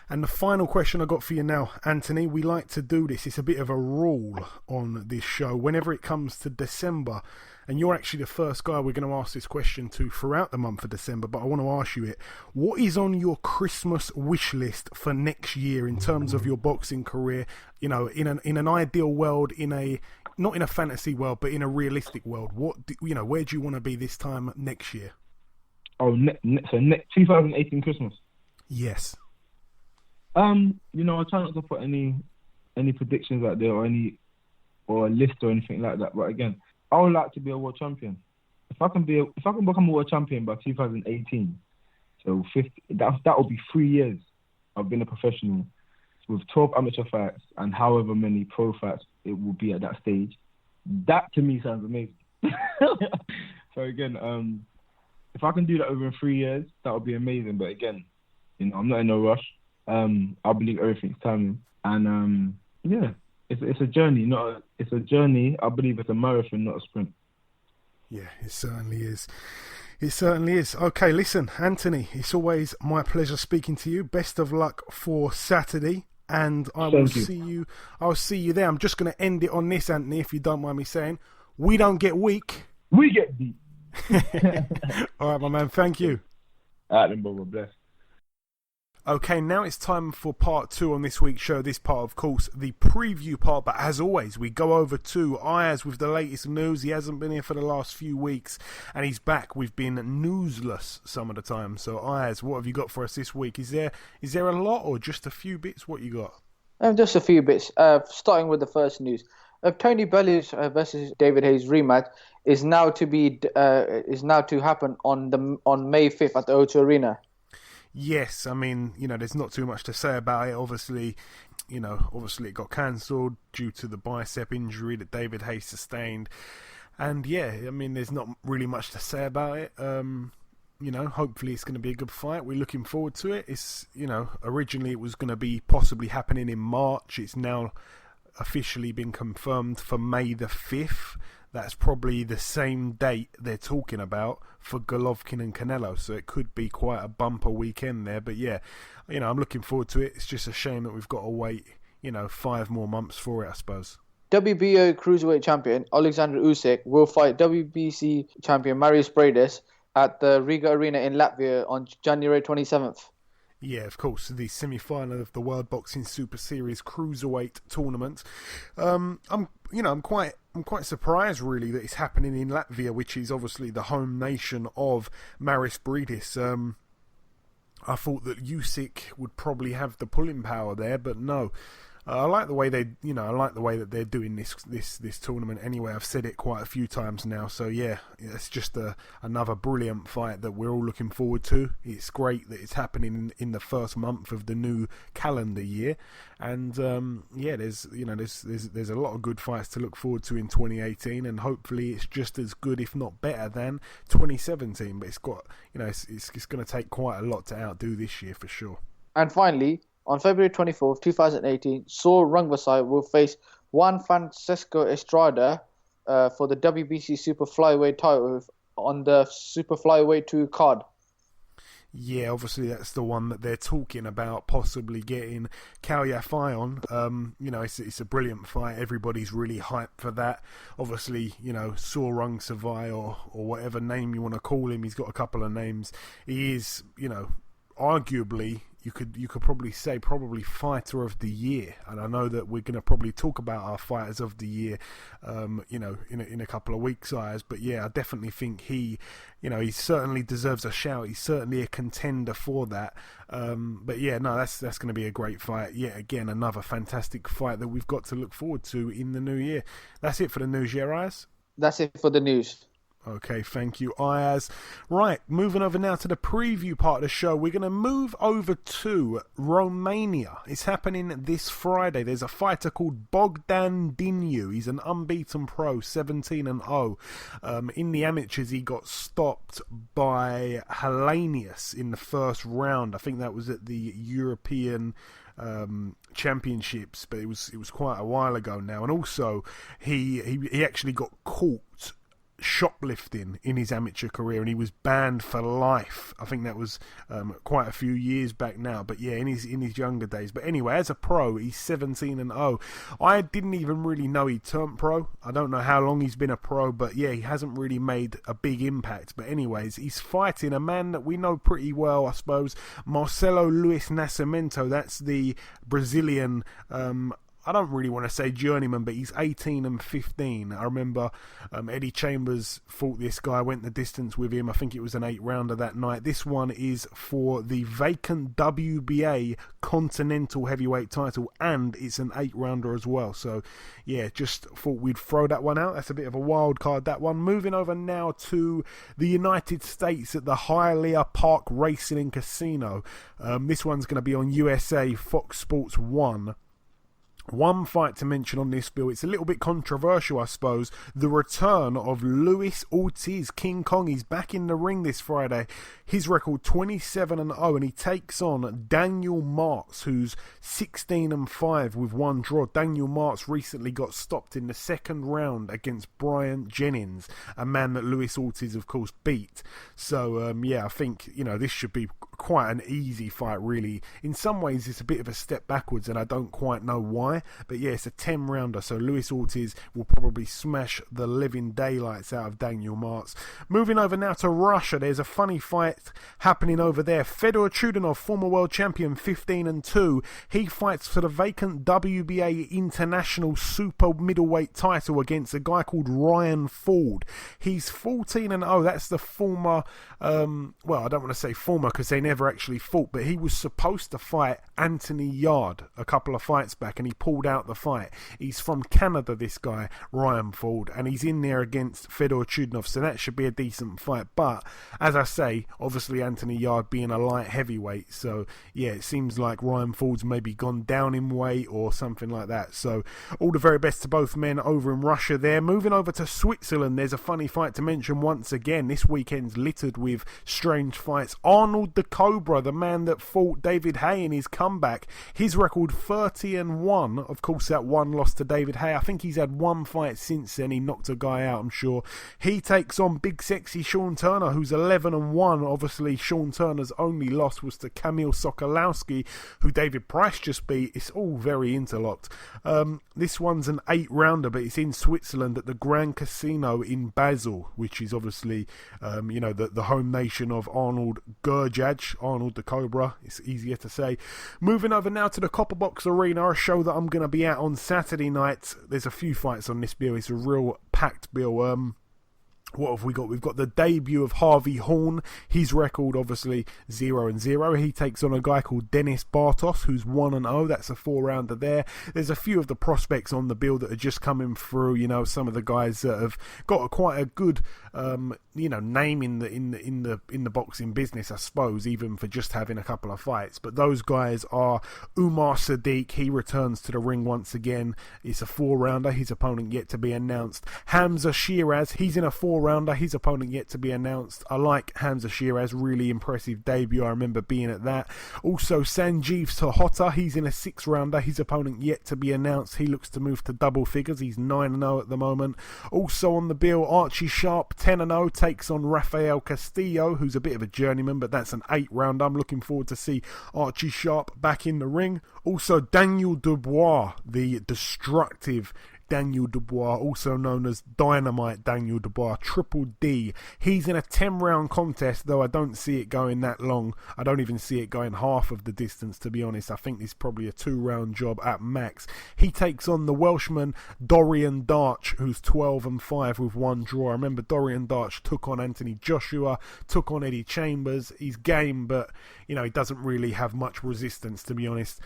And the final question I got for you now, Anthony, we like to do this. It's a bit of a rule on this show. Whenever it comes to December, and you're actually the first guy we're going to ask this question to throughout the month of December, but I want to ask you it. What is on your Christmas wish list for next year in terms of your boxing career? You know, in an ideal world, not in a fantasy world, but in a realistic world. Where do you want to be this time next year? Oh, so 2018 Christmas? Yes. You know, I try not to put any predictions out there or a list or anything like that. But again, I would like to be a world champion. If I can become a world champion by 2018, so that will be 3 years I've been a professional with 12 amateur fights and however many pro fights it will be at that stage. That to me sounds amazing. So again, if I can do that over 3 years, that would be amazing. But again, I'm not in no rush. I believe everything's timing, and it's a journey. It's a journey. I believe it's a marathon, not a sprint. Yeah, it certainly is. It certainly is. Okay, listen, Anthony, it's always my pleasure speaking to you. Best of luck for Saturday, and I'll see you there. I'm just going to end it on this, Anthony, if you don't mind me saying. We don't get weak. We get deep. All right, my man. Thank you. All right, then, brother. Bless. Okay, now it's time for part 2 on this week's show. This part, of course, the preview part. But as always, we go over to Ayaz with the latest news. He hasn't been here for the last few weeks, and he's back. We've been newsless some of the time. So, Ayaz, what have you got for us this week? Is there a lot or just a few bits? What you got? Just a few bits. Starting with the first news. Tony Bellews versus David Hayes rematch is now to happen on May 5th at the O2 Arena. Yes, I mean, there's not too much to say about it. Obviously it got cancelled due to the bicep injury that David Hayes sustained. And yeah, I mean, there's not really much to say about it. Hopefully it's going to be a good fight. We're looking forward to it. It's, originally it was going to be possibly happening in March. It's now officially been confirmed for May the 5th. That's probably the same date they're talking about for Golovkin and Canelo, so it could be quite a bumper weekend there. But yeah, I'm looking forward to it. It's just a shame that we've got to wait, 5 more months for it, I suppose. WBO Cruiserweight Champion Alexander Usyk will fight WBC Champion Marius Briedis at the Riga Arena in Latvia on January 27th. Yeah, of course, the semi-final of the World Boxing Super Series Cruiserweight tournament. I'm quite surprised, really, that it's happening in Latvia, which is obviously the home nation of Marius Briedis. I thought that Usyk would probably have the pulling power there, but no. I like the way that they're doing this tournament. Anyway, I've said it quite a few times now. So yeah, it's just another brilliant fight that we're all looking forward to. It's great that it's happening in the first month of the new calendar year, and there's a lot of good fights to look forward to in 2018, and hopefully it's just as good, if not better, than 2017. But it's got it's going to take quite a lot to outdo this year for sure. And finally, on February 24th, 2018, Saul Rungvisai will face Juan Francisco Estrada for the WBC Super Flyweight title on the Super Flyweight 2 card. Yeah, obviously that's the one that they're talking about possibly getting Cal Yafai on. It's a brilliant fight. Everybody's really hyped for that. Obviously, Saul Rungvisai or whatever name you want to call him, he's got a couple of names. He is, arguably, you could probably say fighter of the year, and I know that we're going to probably talk about our fighters of the year, in a couple of weeks, Ayaz. But yeah, I definitely think he certainly deserves a shout. He's certainly a contender for that. But yeah, no, that's going to be a great fight. Yet again, another fantastic fight that we've got to look forward to in the new year. That's it for the news, yeah, Ayaz? That's it for the news. Okay, thank you, Ayaz. Right, moving over now to the preview part of the show. We're going to move over to Romania. It's happening this Friday. There's a fighter called Bogdan Dinu. He's an unbeaten pro, 17-0. In the amateurs, he got stopped by Hellenius in the first round. I think that was at the European Championships, but it was quite a while ago now. And also, he actually got caught shoplifting in his amateur career, and he was banned for life. I think that was quite a few years back now, but yeah, in his younger days. But anyway, as a pro, he's 17-0. I didn't even really know he turned pro. I don't know how long he's been a pro, but yeah, he hasn't really made a big impact. But anyways, he's fighting a man that we know pretty well, I suppose, Marcelo Luis Nascimento. That's the Brazilian I don't really want to say journeyman, but he's 18-15. I remember Eddie Chambers fought this guy, went the distance with him. I think it was an 8-rounder that night. This one is for the vacant WBA Continental Heavyweight title, and it's an 8-rounder as well. So, yeah, just thought we'd throw that one out. That's a bit of a wild card, that one. Moving over now to the United States at the Hialeah Park Racing and Casino. This one's going to be on USA Fox Sports 1. One fight to mention on this bill, it's a little bit controversial, I suppose. The return of Luis Ortiz, King Kong. He's back in the ring this Friday. His record 27-0, and he takes on Daniel Martz, who's 16-5 with one draw. Daniel Martz recently got stopped in the second round against Brian Jennings, a man that Luis Ortiz, of course, beat. So, I think, this should be quite an easy fight, really. In some ways, it's a bit of a step backwards, and I don't quite know why. But yeah, it's a 10-rounder, so Luis Ortiz will probably smash the living daylights out of Daniel Martz. Moving over now to Russia, there's a funny fight happening over there. Fedor Chudanov, former world champion, 15-2. He fights for the vacant WBA International Super Middleweight title against a guy called Ryan Ford. He's 14-0. That's the former, I don't want to say former because they never actually fought, but he was supposed to fight Anthony Yarde a couple of fights back, and he pulled out the fight. He's from Canada, this guy, Ryan Ford, and he's in there against Fedor Chudanov, so that should be a decent fight. But, as I say, obviously Anthony Yarde being a light heavyweight, so yeah, it seems like Ryan Ford's maybe gone down in weight or something like that. So, all the very best to both men over in Russia there. Moving over to Switzerland, there's a funny fight to mention once again. This weekend's littered with strange fights. Arnold the Cobra, the man that fought David Haye in his comeback, his record 30-1. Of course, that one loss to David Haye. I think he's had one fight since then. He knocked a guy out, I'm sure. He takes on big sexy Sean Turner, who's 11-1. Obviously, Sean Turner's only loss was to Kamil Sokolowski, who David Price just beat. It's all very interlocked. This one's an 8-rounder, but it's in Switzerland at the Grand Casino in Basel, which is obviously, the home nation of Arnold Gurjaj, Arnold the Cobra. It's easier to say. Moving over now to the Copper Box Arena, a show that I'm going to be at on Saturday night. There's a few fights on this bill. It's a real packed bill. What have we got? We've got the debut of Harvey Horn. His record, obviously, 0-0. He takes on a guy called Dennis Bartos, who's 1-0. That's a 4-rounder there. There's a few of the prospects on the bill that are just coming through. Some of the guys that have got quite a good, name in the boxing business, I suppose, even for just having a couple of fights. But those guys are Umar Sadiq. He returns to the ring once again. It's a 4-rounder. His opponent yet to be announced. Hamza Shiraz. He's in a 4-rounder. His opponent yet to be announced. I like Hamza Shiraz, really impressive debut. I remember being at that. Also Sanjeev Sahota, he's in a 6-rounder. His opponent yet to be announced. He looks to move to double figures. He's 9-0 at the moment. Also on the bill, Archie Sharp, 10-0, takes on Rafael Castillo, who's a bit of a journeyman, but that's an 8-rounder. I'm looking forward to see Archie Sharp back in the ring. Also Daniel Dubois, the destructive Daniel Dubois, also known as Dynamite Daniel Dubois, Triple D. He's in a 10-round contest, though I don't see it going that long. I don't even see it going half of the distance, to be honest. I think this is probably a 2-round job at max. He takes on the Welshman Dorian Darch, who's 12-5 with one draw. I remember Dorian Darch took on Anthony Joshua, took on Eddie Chambers. He's game, but he doesn't really have much resistance, to be honest.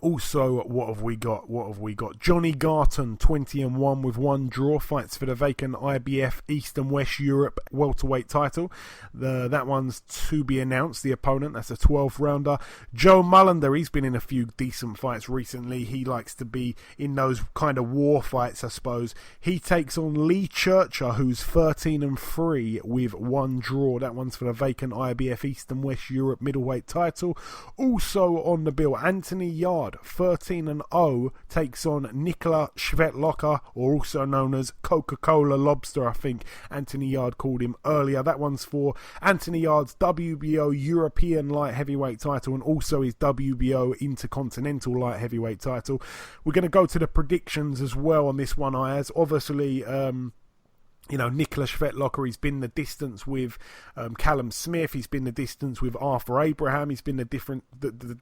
Also, what have we got? Johnny Garton, 20-1 with one draw, fights for the vacant IBF East and West Europe welterweight title. That one's to be announced, the opponent. That's a 12-rounder. Joe Mullender, he's been in a few decent fights recently. He likes to be in those kind of war fights, I suppose. He takes on Lee Churcher, who's 13-3 with one draw. That one's for the vacant IBF East and West Europe middleweight title. Also on the bill, Anthony Yarde, 13-0, takes on Nikola Sjekloca, or also known as Coca-Cola Lobster, I think Anthony Yarde called him earlier. That one's for Anthony Yarde's WBO European light heavyweight title and also his WBO Intercontinental light heavyweight title. We're going to go to the predictions as well on this one, Ayaz. Obviously, Nikola Sjekloca, he's been the distance with Callum Smith, he's been the distance with Arthur Abraham, he's been the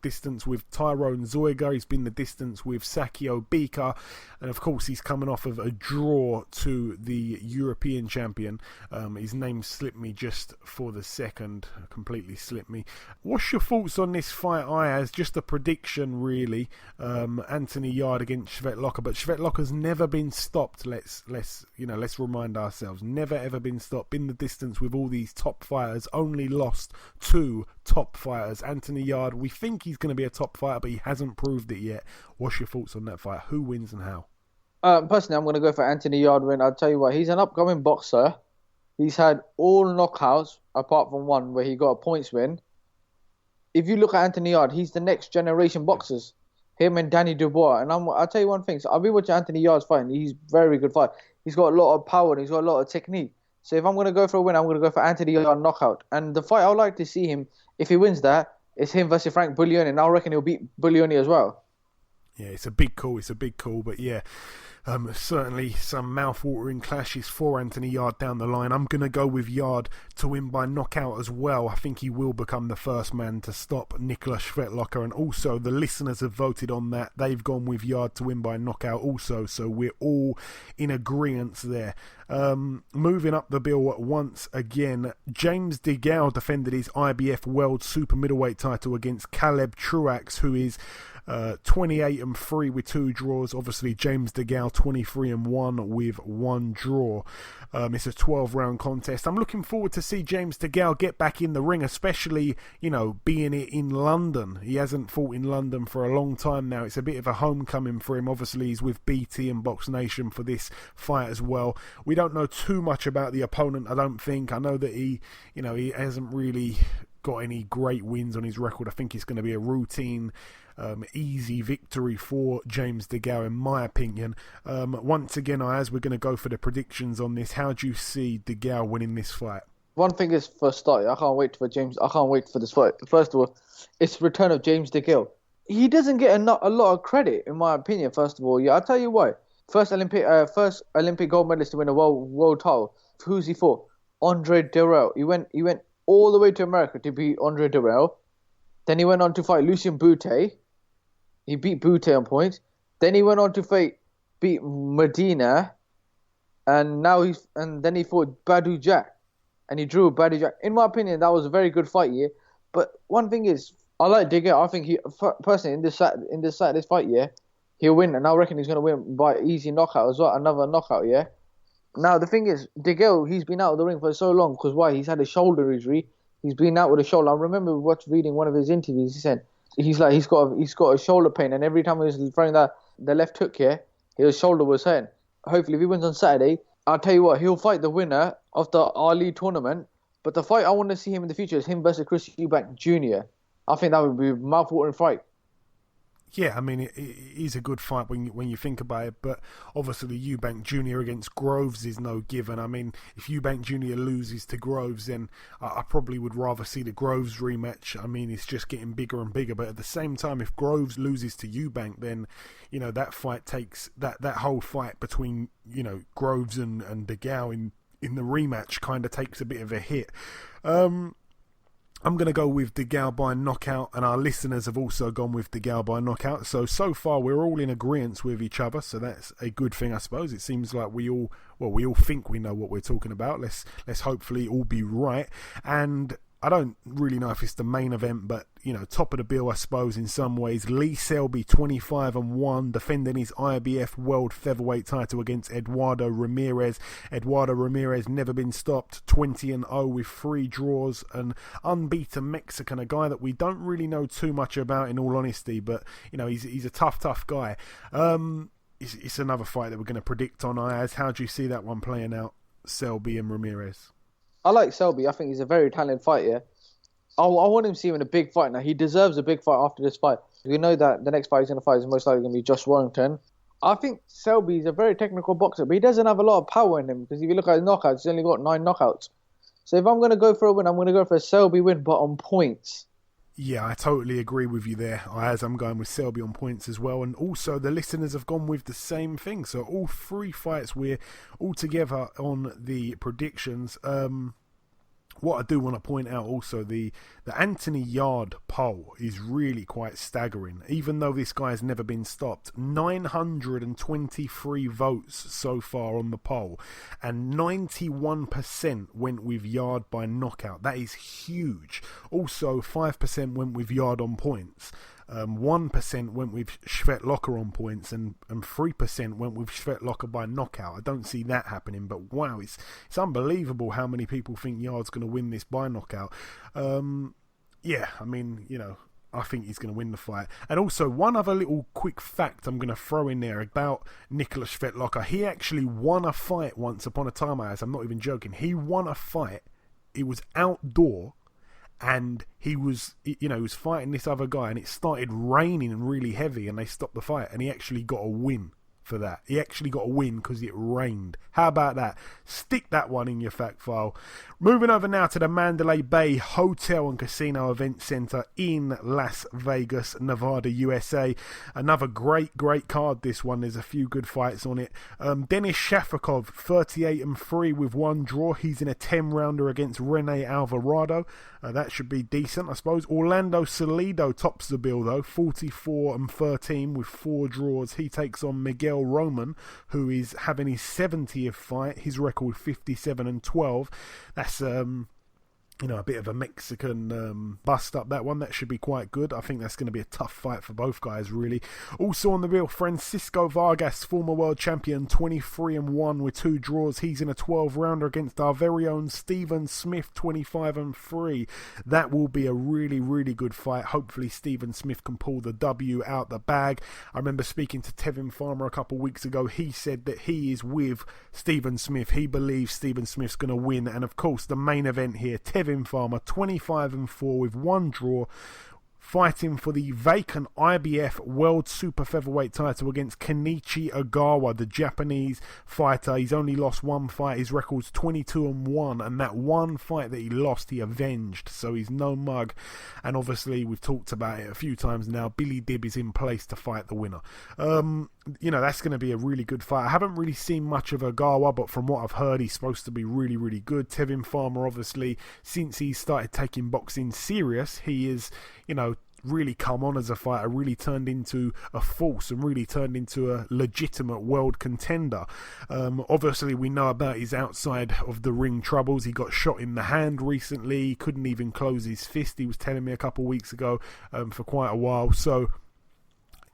distance with Tyrone Zoiga, he's been the distance with Sakio Bika, and of course he's coming off of a draw to the European champion. His name slipped me just for the second, completely slipped me. What's your thoughts on this fight, Ayaz? Just a prediction, really. Anthony Yarde against Sjekloca, but Sjekloca's never been stopped. Let's remind ourselves. ourselves. Never ever been stopped. Been the distance with all these top fighters. Only lost 2 top fighters. Anthony Yarde, we think he's going to be a top fighter, but he hasn't proved it yet. What's your thoughts on that fight? Who wins and how? Personally, I'm going to go for Anthony Yarde win. I'll tell you what, he's an upcoming boxer. He's had all knockouts apart from one where he got a points win. If you look at Anthony Yarde, he's the next generation boxers. Him and Danny Dubois. And I'll tell you one thing. So I've been watching Anthony Yarde's fight, and he's a very good fight. He's got a lot of power and he's got a lot of technique. So if I'm going to go for a win, I'm going to go for Anthony Yarde knockout. And the fight I would like to see him, if he wins that, is him versus Frank Buglioni. And I reckon he'll beat Buglioni as well. Yeah, it's a big call. But yeah, certainly some mouth-watering clashes for Anthony Yarde down the line. I'm going to go with Yarde to win by knockout as well. I think he will become the first man to stop Nikola Sjekloca, and also the listeners have voted on that. They've gone with Yarde to win by knockout also, so we're all in agreement there. Moving up the bill once again, James DeGale defended his IBF World Super Middleweight title against Caleb Truax, who is 28-3 with 2 draws. Obviously, James DeGale 23-1 with 1 draw. It's a 12-round contest. I'm looking forward to see James DeGale get back in the ring, especially, being it in London. He hasn't fought in London for a long time now. It's a bit of a homecoming for him. Obviously, he's with BT and Box Nation for this fight as well. We don't know too much about the opponent, I don't think. I know that he hasn't really got any great wins on his record. I think it's going to be a routine, easy victory for James DeGale, in my opinion. Once again, Ayaz, we're going to go for the predictions on this. How do you see DeGale winning this fight? One thing is, for starting, I can't wait for this fight. First of all, it's the return of James DeGale. He doesn't get a lot of credit, in my opinion. First of all, yeah, I'll tell you why. First Olympic gold medalist to win a world title. Who's he for? Andre Dirrell. He went all the way to America to beat Andre Dirrell. Then he went on to fight Lucien Boutte. He beat Boutte on points. Then he went on to beat Medina, and then he fought Badou Jack, and he drew Badou Jack. In my opinion, that was a very good fight, yeah. But one thing is, I like DeGale. I think he personally in this fight, yeah, he'll win, and I reckon he's going to win by easy knockout as well. Another knockout, yeah. Now the thing is, DeGale, he's been out of the ring for so long because why? He's had a shoulder injury. He's been out with a shoulder. I remember reading one of his interviews. He said he's got a shoulder pain, and every time he was throwing the left hook here, his shoulder was hurting. Hopefully, if he wins on Saturday, I'll tell you what, he'll fight the winner of the Ali tournament. But the fight I want to see him in the future is him versus Chris Eubank Jr. I think that would be a mouth-watering fight. Yeah, I mean, it is a good fight when you think about it, but obviously Eubank Jr. against Groves is no given. I mean, if Eubank Jr. loses to Groves, then I probably would rather see the Groves rematch. I mean, it's just getting bigger and bigger, but at the same time, if Groves loses to Eubank, then, that fight takes, that whole fight between, Groves and DeGale in the rematch kind of takes a bit of a hit. I'm going to go with DeGale by knockout, and our listeners have also gone with DeGale by knockout. So far, we're all in agreement with each other, so that's a good thing, I suppose. It seems like we all think we know what we're talking about. Let's hopefully all be right. And I don't really know if it's the main event, but, top of the bill, I suppose, in some ways. Lee Selby, 25-1, defending his IBF World Featherweight title against Eduardo Ramirez. Eduardo Ramirez never been stopped, 20-0 with 3 draws, an unbeaten Mexican, a guy that we don't really know too much about, in all honesty, but, he's a tough guy. It's another fight that we're going to predict on, Ayaz. How do you see that one playing out, Selby and Ramirez? I like Selby. I think he's a very talented fighter. I want him to see him in a big fight. Now, he deserves a big fight after this fight. We know that the next fight he's going to fight is most likely going to be Josh Warrington. I think Selby is a very technical boxer, but he doesn't have a lot of power in him, because if you look at his knockouts, he's only got 9 knockouts. So if I'm going to go for a win, I'm going to go for a Selby win, but on points. Yeah, I totally agree with you there, as I'm going with Selby on points as well. And also, the listeners have gone with the same thing. So all 3 fights, we're all together on the predictions. What I do want to point out also, the Anthony Yarde poll is really quite staggering. Even though this guy has never been stopped, 923 votes so far on the poll, and 91% went with Yarde by knockout. That is huge. Also, 5% went with Yarde on points. 1% went with Sjekloca on points, and 3% went with Sjekloca by knockout. I don't see that happening, but wow, it's unbelievable how many people think Yarde's going to win this by knockout. Yeah, I mean, you know, I think he's going to win the fight. And also, one other little quick fact I'm going to throw in there about Nikola Sjekloca. He actually won a fight once upon a time, Ayaz. I'm not even joking. He won a fight. It was outdoor, and he was fighting this other guy, and it started raining and really heavy, and they stopped the fight, and he actually got a win for that. He actually got a win because it rained. How about that? Stick that one in your fact file. Moving over now to the Mandalay Bay Hotel and Casino Event Center in Las Vegas, Nevada, USA. Another great card, this one. There's a few good fights on it. Denis Shafikov, 38-3 with 1 draw. He's in a 10-rounder against Rene Alvarado. That should be decent, I suppose. Orlando Salido tops the bill, though. 44-13 with 4 draws. He takes on Miguel Roman, who is having his 70th fight. His record 57-12. That's a bit of a Mexican bust up, that one. That should be quite good. I think that's going to be a tough fight for both guys, really. Also on the bill, Francisco Vargas, former world champion, 23-1 with 2 draws. He's in a 12-rounder against our very own Stephen Smith, 25-3. That will be a really, really good fight. Hopefully Stephen Smith can pull the W out the bag. I remember speaking to Tevin Farmer a couple of weeks ago. He said that he is with Stephen Smith. He believes Stephen Smith's going to win. And of course, the main event here, Tevin Farmer, 25-4 with 1 draw, fighting for the vacant IBF World Super Featherweight title against Kenichi Ogawa, the Japanese fighter. He's only lost 1 fight. His record's 22-1, and that 1 fight that he lost, he avenged, so he's no mug. And obviously, we've talked about it a few times now, Billy Dib is in place to fight the winner. That's going to be a really good fight. I haven't really seen much of Ogawa, but from what I've heard, he's supposed to be really, really good. Tevin Farmer, obviously, since he started taking boxing serious, he is, really come on as a fighter, really turned into a force and really turned into a legitimate world contender. Obviously, we know about his outside of the ring troubles. He got shot in the hand recently. He couldn't even close his fist. He was telling me a couple of weeks ago for quite a while. So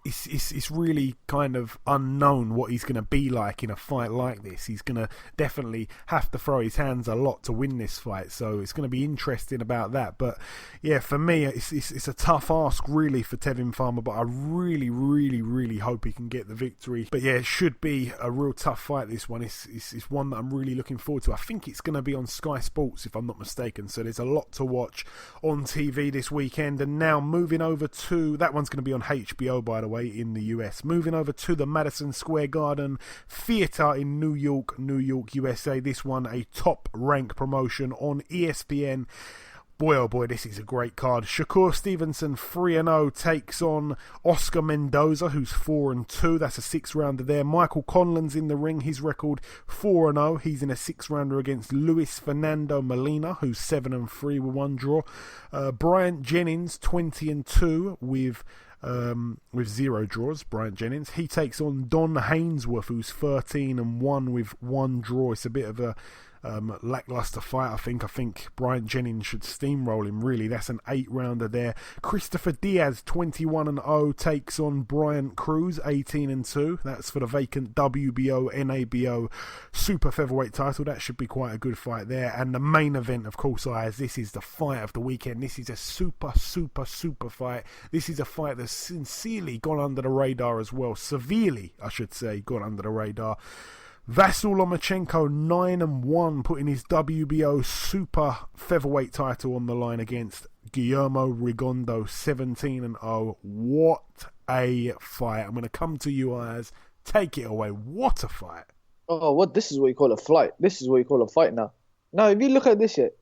it's really kind of unknown what he's going to be like in a fight like this. He's going to definitely have to throw his hands a lot to win this fight, so it's going to be interesting about that. But yeah, for me, it's a tough ask really for Tevin Farmer, but I really, really, really hope he can get the victory. But yeah, it should be a real tough fight, this one. It's one that I'm really looking forward to. I think it's going to be on Sky Sports, if I'm not mistaken, so there's a lot to watch on TV this weekend. And now moving over to, that one's going to be on HBO, by the way, in the US. Moving over to the Madison Square Garden Theatre in New York, USA. This one, a top-ranked promotion on ESPN. Boy, oh boy, this is a great card. Shakur Stevenson, 3-0, takes on Oscar Mendoza, who's 4-2. That's a 6-rounder there. Michael Conlan's in the ring. His record 4-0. He's in a 6-rounder against Luis Fernando Molina, who's 7-3 with 1 draw. Bryant Jennings, 20-2 with 0 draws. Bryant Jennings. He takes on Don Hainsworth, who's 13-1 with 1 draw. It's a bit of a lackluster fight, I think. I think Bryant Jennings should steamroll him, really. That's an 8-rounder there. Christopher Diaz, 21-0, takes on Bryant Cruz, 18-2. That's for the vacant WBO, NABO Super Featherweight title. That should be quite a good fight there. And the main event, of course, this is the fight of the weekend. This is a super fight. This is a fight that's sincerely gone under the radar as well. Severely, I should say, gone under the radar. Vasyl Lomachenko, 9-1, putting his WBO Super Featherweight title on the line against Guillermo Rigondeaux, 17-0. What a fight. I'm going to come to you, Ayaz. Take it away. What a fight. Oh, this is what you call a fight. This is what you call a fight now. Now, if you look at this shit,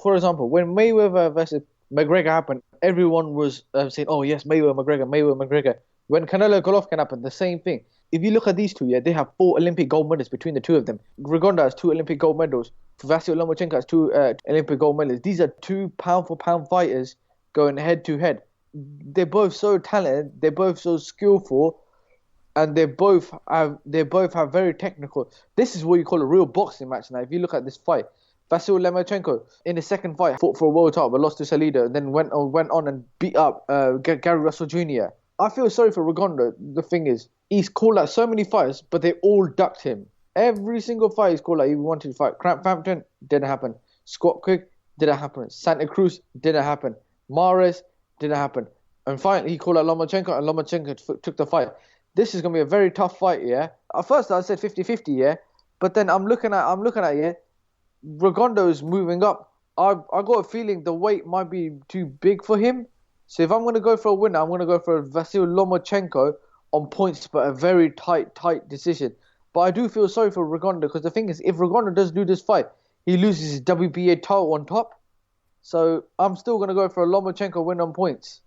for example, when Mayweather versus McGregor happened, everyone was saying, oh yes, Mayweather, McGregor. When Canelo Golovkin happened, the same thing. If you look at these two, they have 4 Olympic gold medals between the two of them. Rigondeaux has 2 Olympic gold medals. Vasyl Lomachenko has 2 Olympic gold medals. These are 2 pound-for-pound fighters going head-to-head. They're both so talented. They're both so skillful, and they both have very technical. This is what you call a real boxing match now. If you look at this fight, Vasyl Lomachenko in his second fight fought for a world title but lost to Salido, and then went on and beat up Gary Russell Jr. I feel sorry for Rigondeaux. The thing is, he's called out so many fights, but they all ducked him. Every single fight he's called out, he wanted to fight. Cramphampton, didn't happen. Scott Quick, didn't happen. Santa Cruz, didn't happen. Mares, didn't happen. And finally, he called out Lomachenko, and Lomachenko took the fight. This is going to be a very tough fight, yeah? At first, I said 50-50, yeah? But then I'm looking at yeah? Rigondeaux's moving up. I got a feeling the weight might be too big for him. So if I'm going to go for a winner, I'm going to go for Vasyl Lomachenko on points, but a very tight decision. But I do feel sorry for Rigondeaux, because the thing is, if Rigondeaux does do this fight, he loses his WBA title on top. So I'm still going to go for a Lomachenko win on points.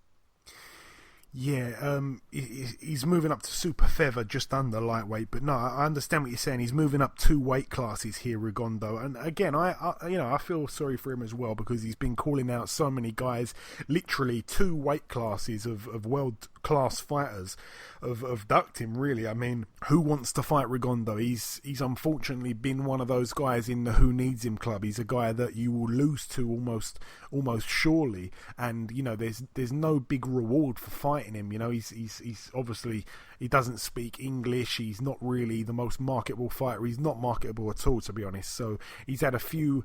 Yeah, he's moving up to super feather, just under lightweight. But no, I understand what you're saying. He's moving up 2 weight classes here, Rigondeaux. And again, I feel sorry for him as well, because he's been calling out so many guys, literally 2 weight classes of world class fighters have ducked him, really. I mean, who wants to fight Rigondeaux? He's unfortunately been one of those guys in the Who Needs Him club. He's a guy that you will lose to almost surely, and you know there's no big reward for fighting him. You know, he's obviously, he doesn't speak English. He's not really the most marketable fighter. He's not marketable at all, to be honest. So he's had a few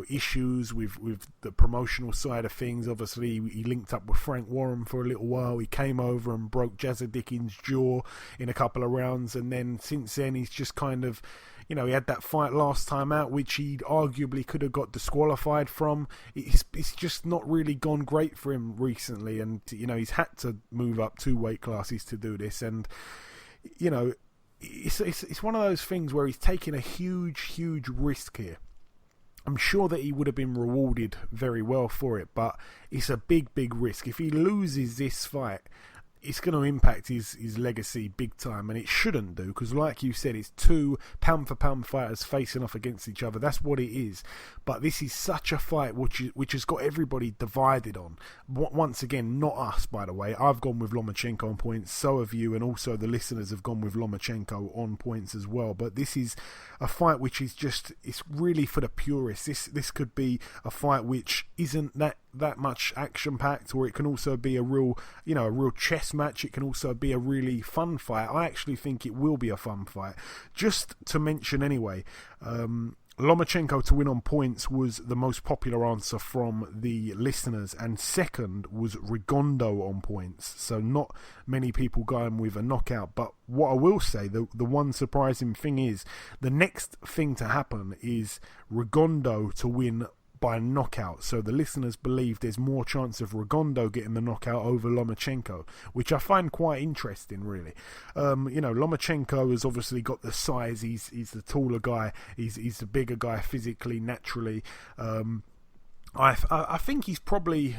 issues with the promotional side of things. Obviously, he linked up with Frank Warren for a little while. He came over and broke Jazza Dickens' jaw in a couple of rounds, and then since then he's just kind of, you know, he had that fight last time out, which he arguably could have got disqualified from. It's just not really gone great for him recently, and you know, he's had to move up 2 weight classes to do this, and you know, it's one of those things where he's taking a huge risk here. I'm sure that he would have been rewarded very well for it, but it's a big risk. If he loses this fight, it's going to impact his legacy big time, and it shouldn't do, because like you said, it's 2 pound for pound fighters facing off against each other. That's what it is. But this is such a fight which has got everybody divided on. Once again, not us, by the way. I've gone with Lomachenko on points, so have you, and also the listeners have gone with Lomachenko on points as well. But this is a fight which is just, it's really for the purists. This could be a fight which isn't that much action packed, or it can also be a real chess match. It can also be a really fun fight. I actually think it will be a fun fight. Just to mention anyway, Lomachenko to win on points was the most popular answer from the listeners, and second was Rigondeaux on points. So not many people going with a knockout. But what I will say, the one surprising thing is, the next thing to happen is Rigondeaux to win by knockout. So the listeners believe there's more chance of Rigondeaux getting the knockout over Lomachenko, which I find quite interesting, really. Lomachenko has obviously got the size. He's the taller guy. He's the bigger guy physically, naturally. I think he's probably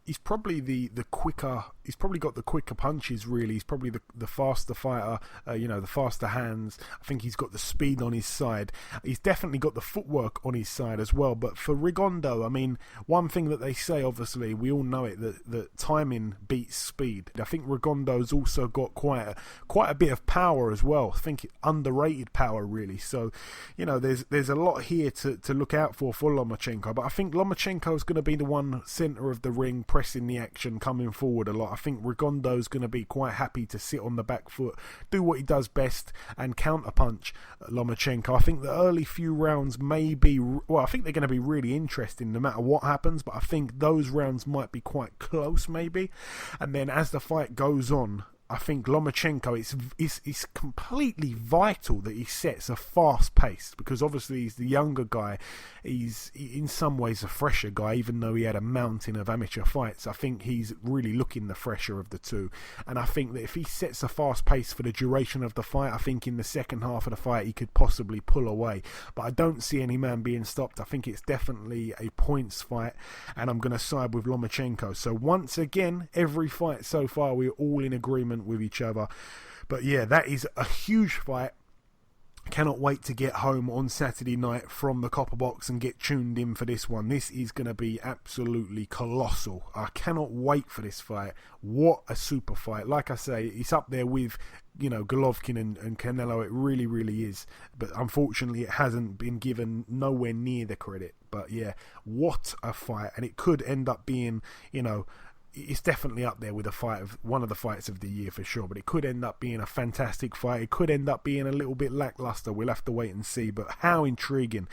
the quicker. He's probably got the quicker punches, really. He's probably the faster fighter, the faster hands. I think he's got the speed on his side. He's definitely got the footwork on his side as well. But for Rigondeaux, I mean, one thing that they say, obviously, we all know it, that timing beats speed. I think Rigondeaux's also got quite a bit of power as well. I think underrated power, really. So, there's a lot here to look out for Lomachenko. But I think Lomachenko's going to be the one centre of the ring, pressing the action, coming forward a lot. I think Rigondeaux's going to be quite happy to sit on the back foot, do what he does best, and counterpunch Lomachenko. I think the early few rounds may be, I think they're going to be really interesting no matter what happens, but I think those rounds might be quite close, maybe. And then as the fight goes on, I think Lomachenko, it's completely vital that he sets a fast pace, because obviously he's the younger guy. He's in some ways a fresher guy, even though he had a mountain of amateur fights. I think he's really looking the fresher of the two. And I think that if he sets a fast pace for the duration of the fight, I think in the second half of the fight he could possibly pull away. But I don't see any man being stopped. I think it's definitely a points fight, and I'm going to side with Lomachenko. So once again, every fight so far, we're all in agreement with each other. But yeah, that is a huge fight. Cannot wait to get home on Saturday night from the Copper Box and get tuned in for this one. This is going to be absolutely colossal. I cannot wait for this fight. What a super fight. Like I say, it's up there with, Golovkin and Canelo. It really, really is. But unfortunately, it hasn't been given nowhere near the credit. But yeah, what a fight. And it could end up being, it's definitely up there with one of the fights of the year for sure, but it could end up being a fantastic fight. It could end up being a little bit lackluster. We'll have to wait and see, but how intriguing.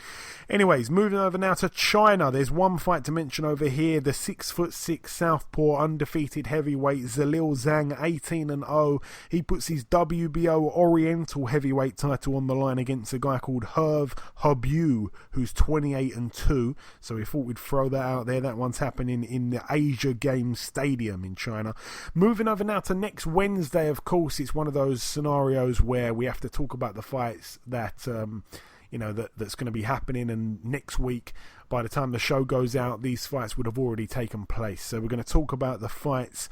Anyways, moving over now to China. There's one fight to mention over here. The 6'6" southpaw undefeated heavyweight Zhilei Zhang, 18-0. He puts his WBO Oriental heavyweight title on the line against a guy called Herve Herbu, who's 28-2. So we thought we'd throw that out there. That one's happening in the Asia Games Stadium in China. Moving over now to next Wednesday, of course, it's one of those scenarios where we have to talk about the fights that that's going to be happening, and next week, by the time the show goes out, these fights would have already taken place. So we're going to talk about the fights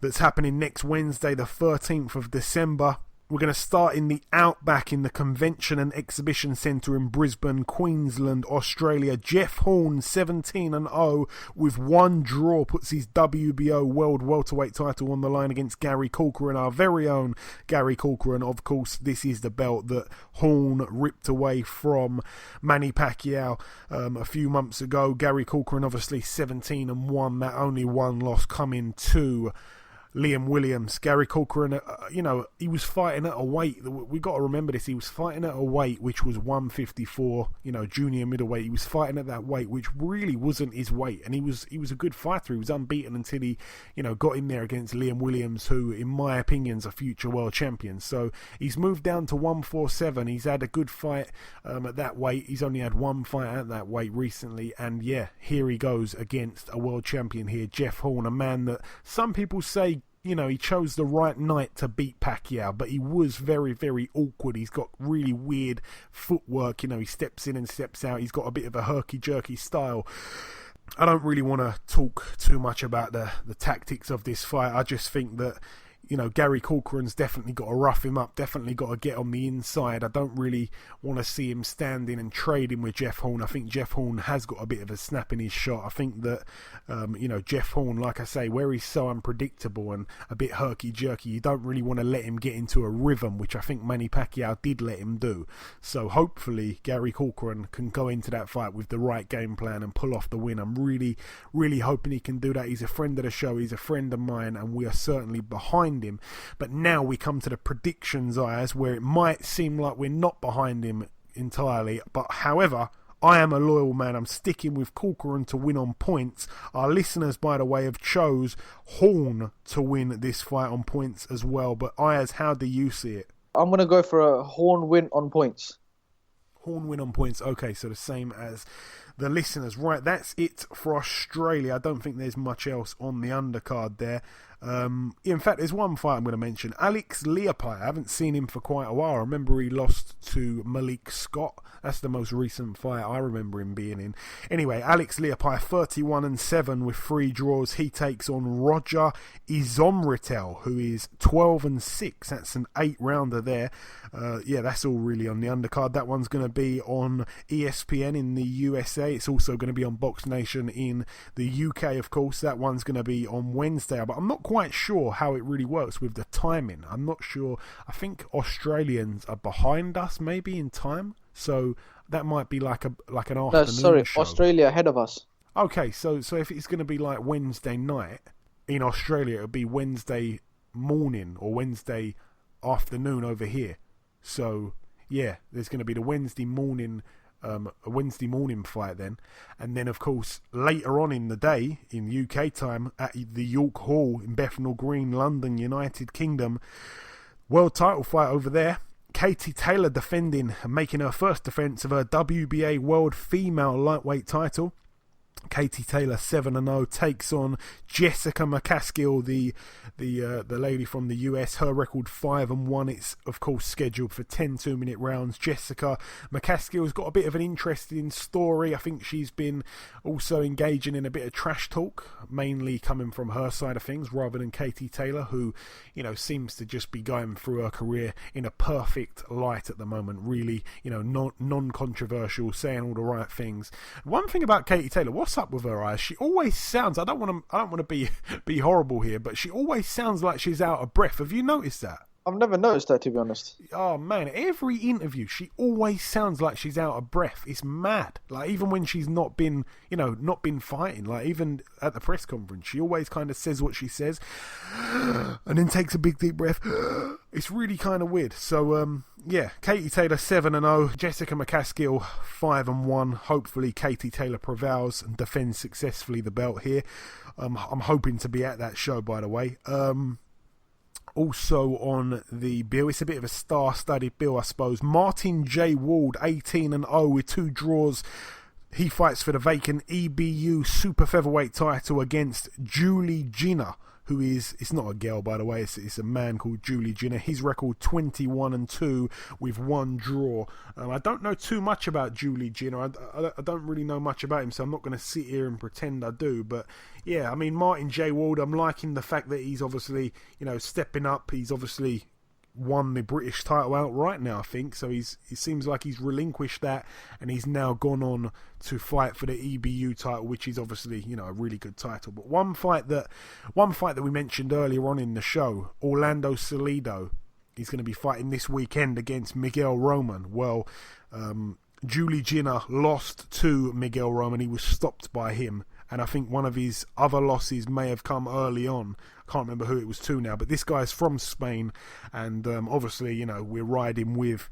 that's happening next Wednesday, the 13th of December. We're going to start in the Outback in the Convention and Exhibition Centre in Brisbane, Queensland, Australia. Jeff Horn, 17-0 with one draw, puts his WBO World Welterweight title on the line against Gary Corcoran, our very own Gary Corcoran. Of course, this is the belt that Horn ripped away from Manny Pacquiao a few months ago. Gary Corcoran, obviously 17-1, that only one loss coming to Liam Williams. Gary Corcoran, he was fighting at a weight, we got to remember this, he was fighting at a weight which was 154, junior middleweight. He was fighting at that weight which really wasn't his weight, and he was a good fighter. He was unbeaten until he got in there against Liam Williams, who in my opinion is a future world champion. So he's moved down to 147. He's had a good fight at that weight. He's only had one fight at that weight recently, and yeah, here he goes against a world champion here, Jeff Horn, a man that some people say he chose the right night to beat Pacquiao, but he was very, very awkward. He's got really weird footwork. He steps in and steps out. He's got a bit of a herky-jerky style. I don't really want to talk too much about the tactics of this fight. I just think that Gary Corcoran's definitely got to rough him up, definitely got to get on the inside. I don't really want to see him standing and trading with Jeff Horn. I think Jeff Horn has got a bit of a snap in his shot. I think that, Jeff Horn, like I say, where he's so unpredictable and a bit herky-jerky, you don't really want to let him get into a rhythm, which I think Manny Pacquiao did let him do. So hopefully Gary Corcoran can go into that fight with the right game plan and pull off the win. I'm really, really hoping he can do that. He's a friend of the show, he's a friend of mine, and we are certainly behind him. But now we come to the predictions, Ayaz, where it might seem like we're not behind him entirely, but however, I am a loyal man. I'm sticking with Corcoran to win on points. Our listeners, by the way, have chose Horn to win this fight on points as well. But Ayaz, how do you see it? I'm going to go for a Horn win on points. Horn win on points. Okay, so the same as the listeners. Right, that's it for Australia. I don't think there's much else on the undercard there. In fact, there's one fight I'm going to mention. Alex Leapai. I haven't seen him for quite a while. I remember he lost to Malik Scott. That's the most recent fight I remember him being in. Anyway, Alex Leapai, 31-7 with 3 draws. He takes on Roger Izomritel, who is 12-6. That's an 8-rounder there. That's all really on the undercard. That one's going to be on ESPN in the USA. It's also going to be on Box Nation in the UK, of course. That one's going to be on Wednesday, but I'm not quite sure how it really works with the timing. I'm not sure. I think Australians are behind us maybe in time, so that might be like an afternoon show. Australia ahead of us. Okay, so if it's going to be like Wednesday night in Australia, it'll be Wednesday morning or Wednesday afternoon over here. So yeah, there's going to be the Wednesday morning fight then, and then of course later on in the day in UK time at the York Hall in Bethnal Green, London, United Kingdom, world title fight over there. Katie Taylor defending and making her first defence of her WBA World Female Lightweight title Katie Taylor 7-0 takes on Jessica McCaskill, the lady from the US. Her record 5-1. It's of course scheduled for 10 2-minute rounds. Jessica McCaskill's got a bit of an interesting story. I think she's been also engaging in a bit of trash talk, mainly coming from her side of things rather than Katie Taylor, who, you know, seems to just be going through her career in a perfect light at the moment. Really, you know, non-controversial, saying all the right things. One thing about Katie Taylor, what's up with her eyes? She always sounds, I don't want to be horrible here, but she always sounds like she's out of breath. Have you noticed that? I've never noticed that, to be honest. Oh man, every interview she always sounds like she's out of breath. It's mad. Like, even when she's not been fighting, like even at the press conference, she always kind of says what she says and then takes a big deep breath. It's really kind of weird. So yeah, Katie Taylor 7-0, Jessica McCaskill 5-1. Hopefully Katie Taylor prevails and defends successfully the belt here. I'm hoping to be at that show, by the way. Also on the bill, it's a bit of a star-studded bill, I suppose. Martin J. Ward, 18-0 with 2 draws. He fights for the vacant EBU super featherweight title against Julie Jenner, who is, it's not a girl, by the way, it's a man called Julie Jenner. His record 21-2 with 1 draw. I don't know too much about Julie Jenner. I don't really know much about him, so I'm not going to sit here and pretend I do. But yeah, I mean, Martin J. Ward, I'm liking the fact that he's obviously, you know, stepping up. He's obviously won the British title outright now, I think. So it seems like he's relinquished that, and he's now gone on to fight for the EBU title, which is obviously, you know, a really good title. But one fight that we mentioned earlier on in the show, Orlando Salido, he's going to be fighting this weekend against Miguel Roman. Well, Julie Jenner lost to Miguel Roman. He was stopped by him, and I think one of his other losses may have come early on. Can't remember who it was to now, but this guy's from Spain, and obviously, you know, we're riding with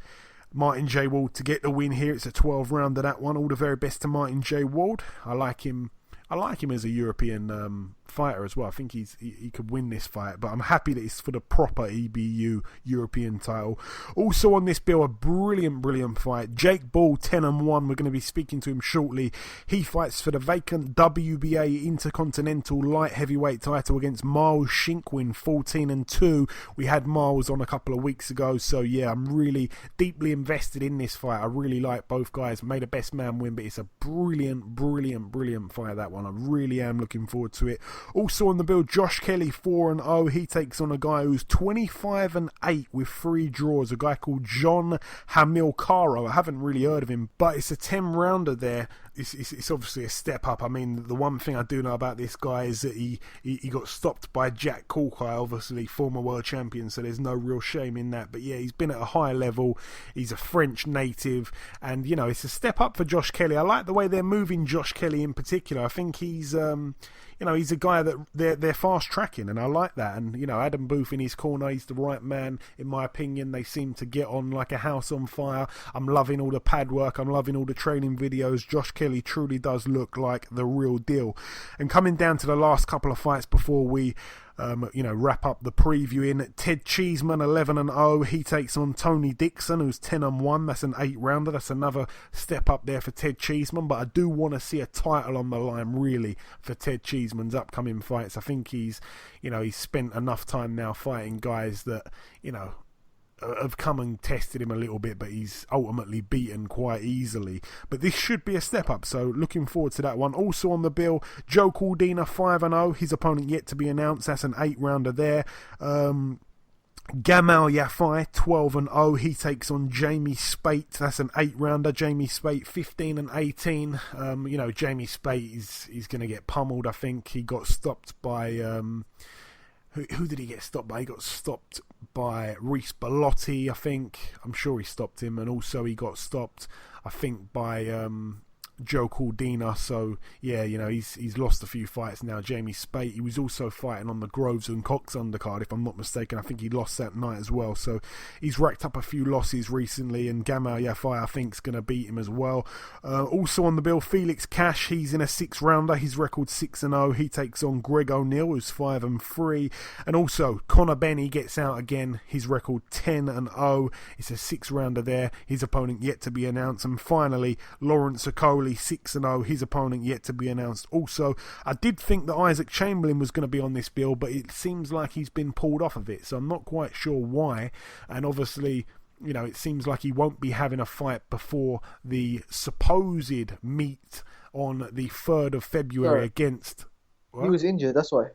Martin J. Ward to get the win here. It's a 12-rounder, that one. All the very best to Martin J. Ward. I like him as a European fighter as well. I think he could win this fight, but I'm happy that it's for the proper EBU European title. Also on this bill, a brilliant fight. Jake Ball, 10-1. We're going to be speaking to him shortly. He fights for the vacant WBA Intercontinental light heavyweight title against Miles Shinkwin, 14-2. We had Miles on a couple of weeks ago, so yeah, I'm really deeply invested in this fight. I really like both guys. Made a best man win, but it's a brilliant fight, that one. I really am looking forward to it. Also on the bill, Josh Kelly, 4-0. He takes on a guy who's 25-8 with 3 draws, a guy called John Hamilcaro. I haven't really heard of him, but it's a 10-rounder there. It's obviously a step up. I mean, the one thing I do know about this guy is that he got stopped by Jack Corkeye, obviously former world champion, so there's no real shame in that. But yeah, he's been at a high level. He's a French native, and you know, it's a step up for Josh Kelly. I like the way they're moving Josh Kelly in particular. I think he's he's a guy that they're fast tracking, and I like that. And you know, Adam Booth in his corner, he's the right man in my opinion. They seem to get on like a house on fire. I'm loving all the pad work. I'm loving all the training videos. Josh Kelly truly does look like the real deal. And coming down to the last couple of fights before we wrap up the preview in, Ted Cheeseman, 11-0. He takes on Tony Dixon, who's 10-1. That's an 8-rounder. That's another step up there for Ted Cheeseman. But I do want to see a title on the line, really, for Ted Cheeseman's upcoming fights. I think he's spent enough time now fighting guys that, you know, have come and tested him a little bit, but he's ultimately beaten quite easily. But this should be a step up, so looking forward to that one. Also on the bill, Joe Cordina, 5-0. His opponent yet to be announced. That's an 8-rounder there. Gamal Yafai, 12-0. He takes on Jamie Spate. That's an 8-rounder. Jamie Spate, 15-18. Jamie Spate is going to get pummeled. I think he got stopped by who did he get stopped by? He got stopped by Reece Bellotti, I think. I'm sure he stopped him. And also he got stopped, I think, by Joe Cordina. So, yeah, you know, he's lost a few fights now. Jamie Spate, he was also fighting on the Groves and Cox undercard, if I'm not mistaken. I think he lost that night as well. So he's racked up a few losses recently, and Gamal Yafai, I think, is going to beat him as well. Also on the bill, Felix Cash, he's in a 6-rounder. His record 6-0. He takes on Greg O'Neill, who's 5-3. And also, Conor Benny gets out again. His record 10-0. It's a 6-rounder there. His opponent yet to be announced. And finally, Lawrence Okolie, Coley 6-0. His opponent yet to be announced. Also, I did think that Isaac Chamberlain was going to be on this bill, but it seems like he's been pulled off of it, so I'm not quite sure why. And obviously, you know, it seems like he won't be having a fight before the supposed meet on the 3rd of February against... What? He was injured, that's why.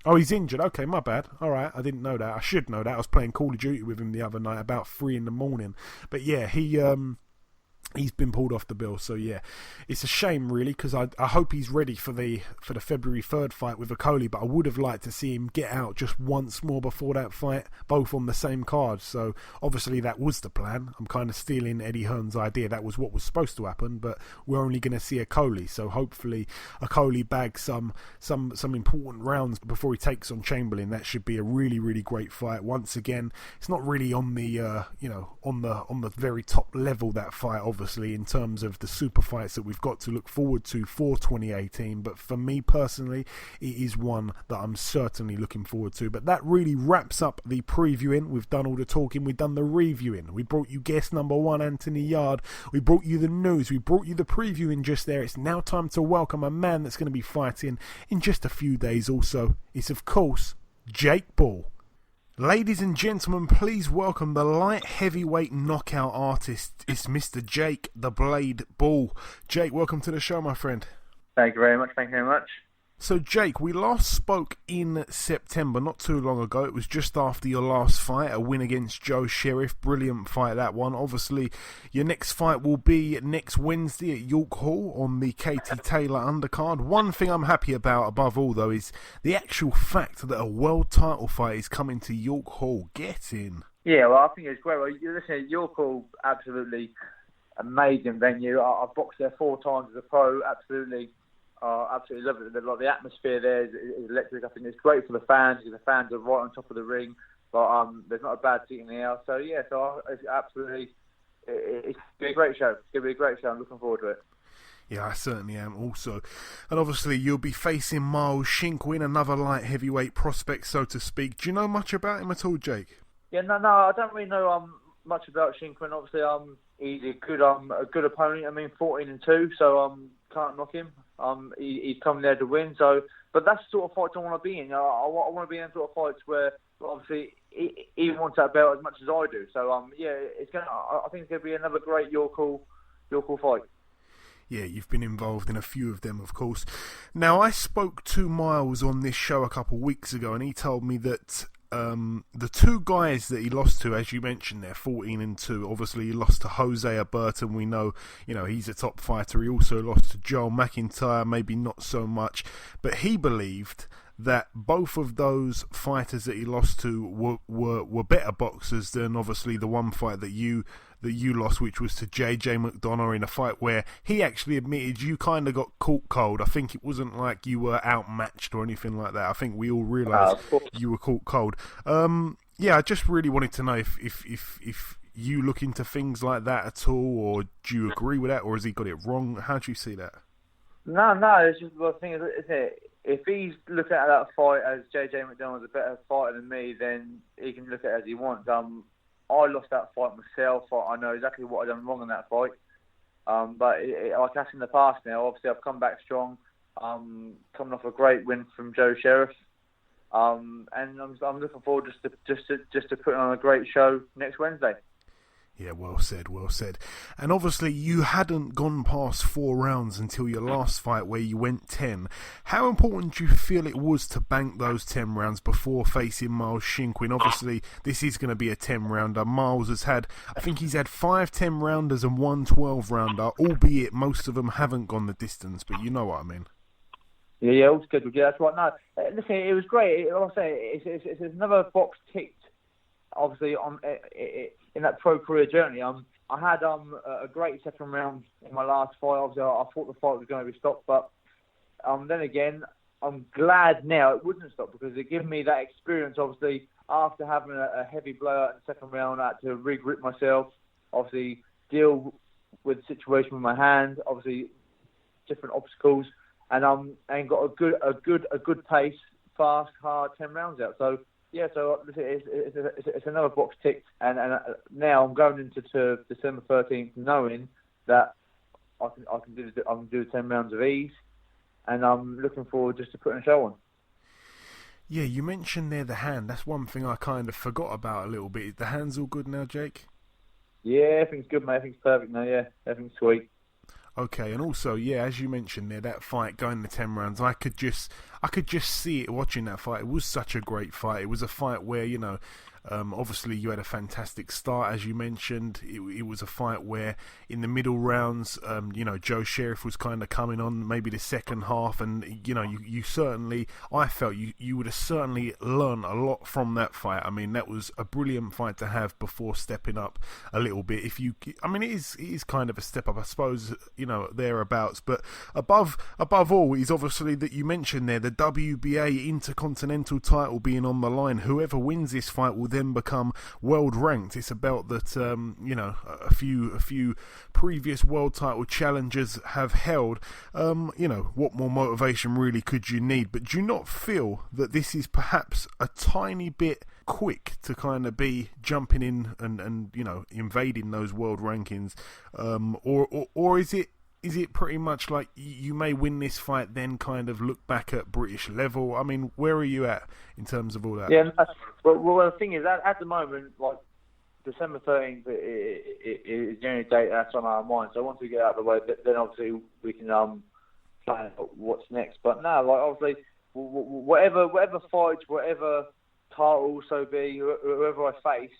Oh, he's injured. Okay, my bad. All right, I didn't know that. I should know that. I was playing Call of Duty with him the other night about 3 a.m. But yeah, he's been pulled off the bill. So yeah, it's a shame really, because I hope he's ready for the February 3rd fight with Okoli, but I would have liked to see him get out just once more before that fight, both on the same card. So obviously that was the plan. I'm kind of stealing Eddie Hearn's idea. That was what was supposed to happen, but we're only going to see Okoli. So hopefully Okoli bags some important rounds before he takes on Chamberlain. That should be a really, really great fight. Once again, it's not really on the on the very top level, that fight, obviously, in terms of the super fights that we've got to look forward to for 2018, but for me personally, it is one that I'm certainly looking forward to. But that really wraps up the previewing. We've done all the talking, we've done the reviewing. We brought you guest number 1, Anthony Yarde. We brought you the news, we brought you the previewing just there. It's now time to welcome a man that's going to be fighting in just a few days also. It's of course Jake Paul. Ladies and gentlemen, please welcome the light heavyweight knockout artist. It's Mr. Jake the Blade Paul. Jake, welcome to the show, my friend. Thank you very much. Thank you very much. So, Jake, we last spoke in September, not too long ago. It was just after your last fight, a win against Joe Sheriff. Brilliant fight, that one. Obviously, your next fight will be next Wednesday at York Hall on the Katie Taylor undercard. One thing I'm happy about, above all, though, is the actual fact that a world title fight is coming to York Hall. Get in. Yeah, well, I think it's great. Well, listen, York Hall, absolutely amazing venue. I've boxed there 4 times as a pro. Absolutely love it. The atmosphere there is electric. I think it's great for the fans because the fans are right on top of the ring. But there's not a bad seat in the air. So yeah, it's going to be a great show. It's going to be a great show. I'm looking forward to it. Yeah, I certainly am also. And obviously you'll be facing Miles Shinkwin, another light heavyweight prospect, so to speak. Do you know much about him at all, Jake? Yeah, no, I don't really know much about Shinkwin. Obviously, he's a good opponent. I mean, 14-2, so can't knock him. He's coming there to win. So, but that's the sort of fights I want to be in. I want to be in sort of fights where obviously he wants that belt as much as I do. So, I think it's going to be another great York Hall fight. Yeah, you've been involved in a few of them, of course. Now, I spoke to Miles on this show a couple of weeks ago, and he told me that the 2 guys that he lost to, as you mentioned there, 14-2, obviously he lost to Hosea Burton. We know, he's a top fighter. He also lost to Joel McIntyre, maybe not so much, but he believed that both of those fighters that he lost to were better boxers than obviously the one fight that you lost, which was to JJ McDonough, in a fight where he actually admitted you kind of got caught cold. I think it wasn't like you were outmatched or anything like that. I think we all realised you were caught cold. I just really wanted to know if you look into things like that at all, or do you agree with that, or has he got it wrong? How do you see that? No, it's just the thing is, if he's looking at that fight as JJ McDonald's a better fighter than me, then he can look at it as he wants. I lost that fight myself. I know exactly what I've done wrong in that fight. But like that's in the past now. Obviously, I've come back strong. Coming off a great win from Joe Sheriff. And I'm looking forward just to putting on a great show next Wednesday. Yeah, well said. And obviously you hadn't gone past 4 rounds until your last fight where you went 10. How important do you feel it was to bank those 10 rounds before facing Miles Shinkwin? Obviously, this is going to be a 10-rounder. Miles has had, I think he's had 5 10-rounders and 1 12-rounder, albeit most of them haven't gone the distance, but you know what I mean. Yeah, all scheduled. Yeah, that's right. No, listen, it was great. I'll say it's another box ticked, obviously, in that pro career journey. I had a great second round in my last fight. Obviously, I thought the fight was going to be stopped, but then again, I'm glad now it wouldn't stop because it gave me that experience. Obviously, after having a heavy blowout in the second round, I had to regrip myself. Obviously, deal with the situation with my hand. Obviously, different obstacles, and got a good pace, fast, hard 10 rounds out. So. Yeah, so it's another box ticked, and now I'm going into December 13th knowing that I can do the 10 rounds of ease, and I'm looking forward just to putting a show on. Yeah, you mentioned there the hand. That's one thing I kind of forgot about a little bit. Is the hand's all good now, Jake? Yeah, everything's good, mate. Everything's perfect now. Yeah, everything's sweet. Okay, and also, yeah, as you mentioned there, that fight going the 10 rounds, I could just see it watching that fight. It was such a great fight. It was a fight where, you know, obviously you had a fantastic start, as you mentioned. It was a fight where in the middle rounds, you know, Joe Sheriff was kind of coming on maybe the second half, and, you know, you certainly, I felt you would have certainly learned a lot from that fight. I mean, that was a brilliant fight to have before stepping up a little bit. I mean, it is kind of a step up, I suppose, you know, thereabouts, but above all is obviously that you mentioned there, the WBA Inter-Continental title being on the line. Whoever wins this fight will then become world ranked. It's a belt that you know, a few previous world title challengers have held. You know, what more motivation really could you need? But do you not feel that this is perhaps a tiny bit quick to kind of be jumping in and you know, invading those world rankings, or is it pretty much like you may win this fight, then kind of look back at British level? I mean, where are you at in terms of all that? Yeah, well, the thing is, at the moment, like, December 13th is the only date that's on our mind. So once we get out of the way, then obviously we can plan what's next. But no, like, obviously, whatever fights, whatever title so be, whoever I face,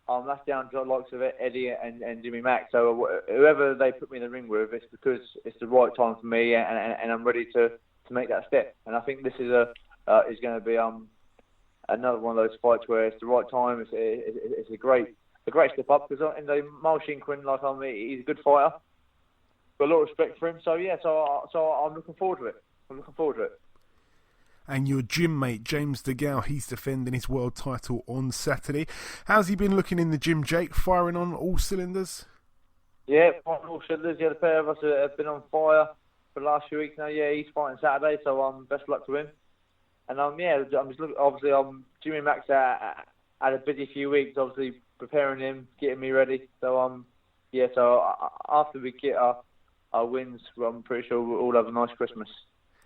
that's down to the likes of Eddie and Jimmy Mack. So whoever they put me in the ring with, it's because it's the right time for me, and I'm ready to make that step. And I think this is going to be another one of those fights where it's the right time. It's a great step up, because in the Shinkwin, like, he's a good fighter. Got a lot of respect for him. So yeah, so I'm looking forward to it. And your gym mate, James DeGale, he's defending his world title on Saturday. How's he been looking in the gym, Jake? Firing on all cylinders? Yeah, firing on all cylinders. Yeah, the pair of us have been on fire for the last few weeks now. Yeah, he's fighting Saturday, so best of luck to him. And yeah, I'm just looking, obviously, Jimmy Mack's had a busy few weeks, obviously preparing him, getting me ready. So yeah, so after we get our wins, I'm pretty sure we'll all have a nice Christmas.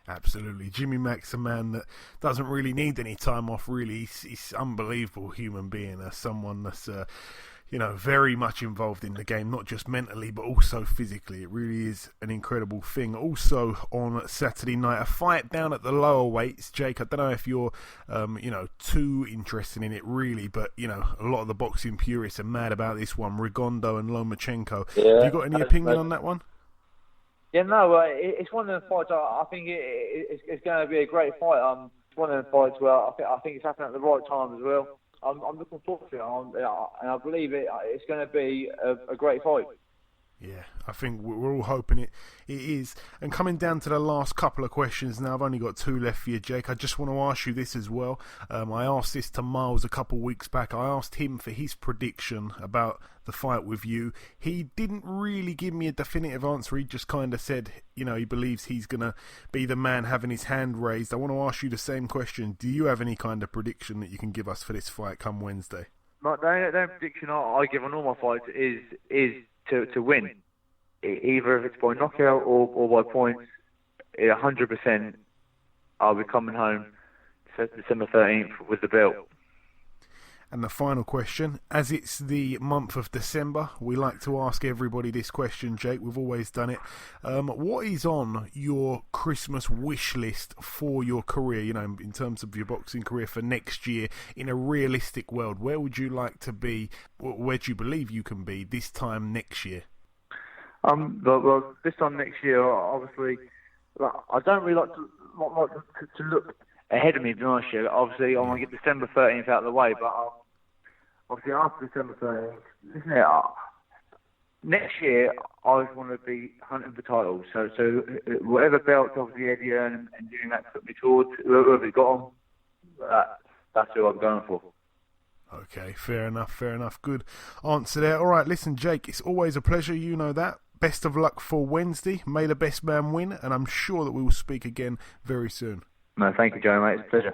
Absolutely. Jimmy Mack's a man that doesn't really need any time off, really. He's an unbelievable human being, someone that's, you know, very much involved in the game, not just mentally, but also physically. It really is an incredible thing. Also on Saturday night, a fight down at the lower weights. Jake, I don't know if you're, you know, too interested in it, really, but, you know, a lot of the boxing purists are mad about this one, Rigondeaux and Lomachenko. Yeah, have you got any opinion on that one? Yeah, no, it's one of the fights. I think it's going to be a great fight. It's one of the fights where I think it's happening at the right time as well. I'm looking forward to it, and I believe it's going to be a great fight. Yeah, I think we're all hoping it is. And coming down to the last couple of questions now, I've only got two left for you, Jake. I just want to ask you this as well. I asked this to Miles a couple of weeks back. I asked him for his prediction about the fight with you. He didn't really give me a definitive answer. He just kind of said, you know, he believes he's going to be the man having his hand raised. I want to ask you the same question. Do you have any kind of prediction that you can give us for this fight come Wednesday? The only prediction I give on all my fights is to win. Either if it's by knockout or by points, 100% I'll be coming home December 13th with the belt. And the final question, as it's the month of December, we like to ask everybody this question, Jake. We've always done it. What is on your Christmas wish list for your career, you know, in terms of your boxing career for next year, in a realistic world? Where would you like to be, where do you believe you can be this time next year? Well, this time next year, obviously, I don't really like to look ahead of me, to be honest with you. Obviously, I want to get December 13th out of the way, but obviously after December 13th, next year, I just want to be hunting for titles. So whatever belts, obviously, Eddie and doing that put me towards, whoever he got on, that's who I'm going for. Okay, fair enough. Good answer there. All right, listen, Jake, it's always a pleasure, you know that. Best of luck for Wednesday. May the best man win, and I'm sure that we will speak again very soon. No, thank you, Joe, mate. It's a pleasure.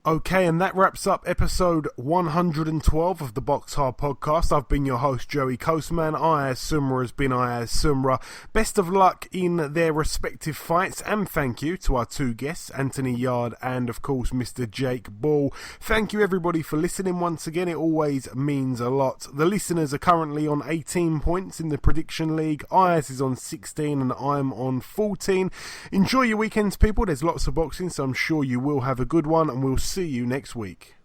Okay, and that wraps up episode 112 of the BoxHard Podcast. I've been your host, Joey Coastman. Ayaz Sumra has been Ayaz Sumra. Best of luck in their respective fights, and thank you to our two guests, Anthony Yarde and, of course, Mr. Jake Ball. Thank you, everybody, for listening once again. It always means a lot. The listeners are currently on 18 points in the Prediction League. Ayaz is on 16 and I'm on 14. Enjoy your weekends, people. There's lots of boxing, so I'm sure you will have a good one, and we'll see you next week.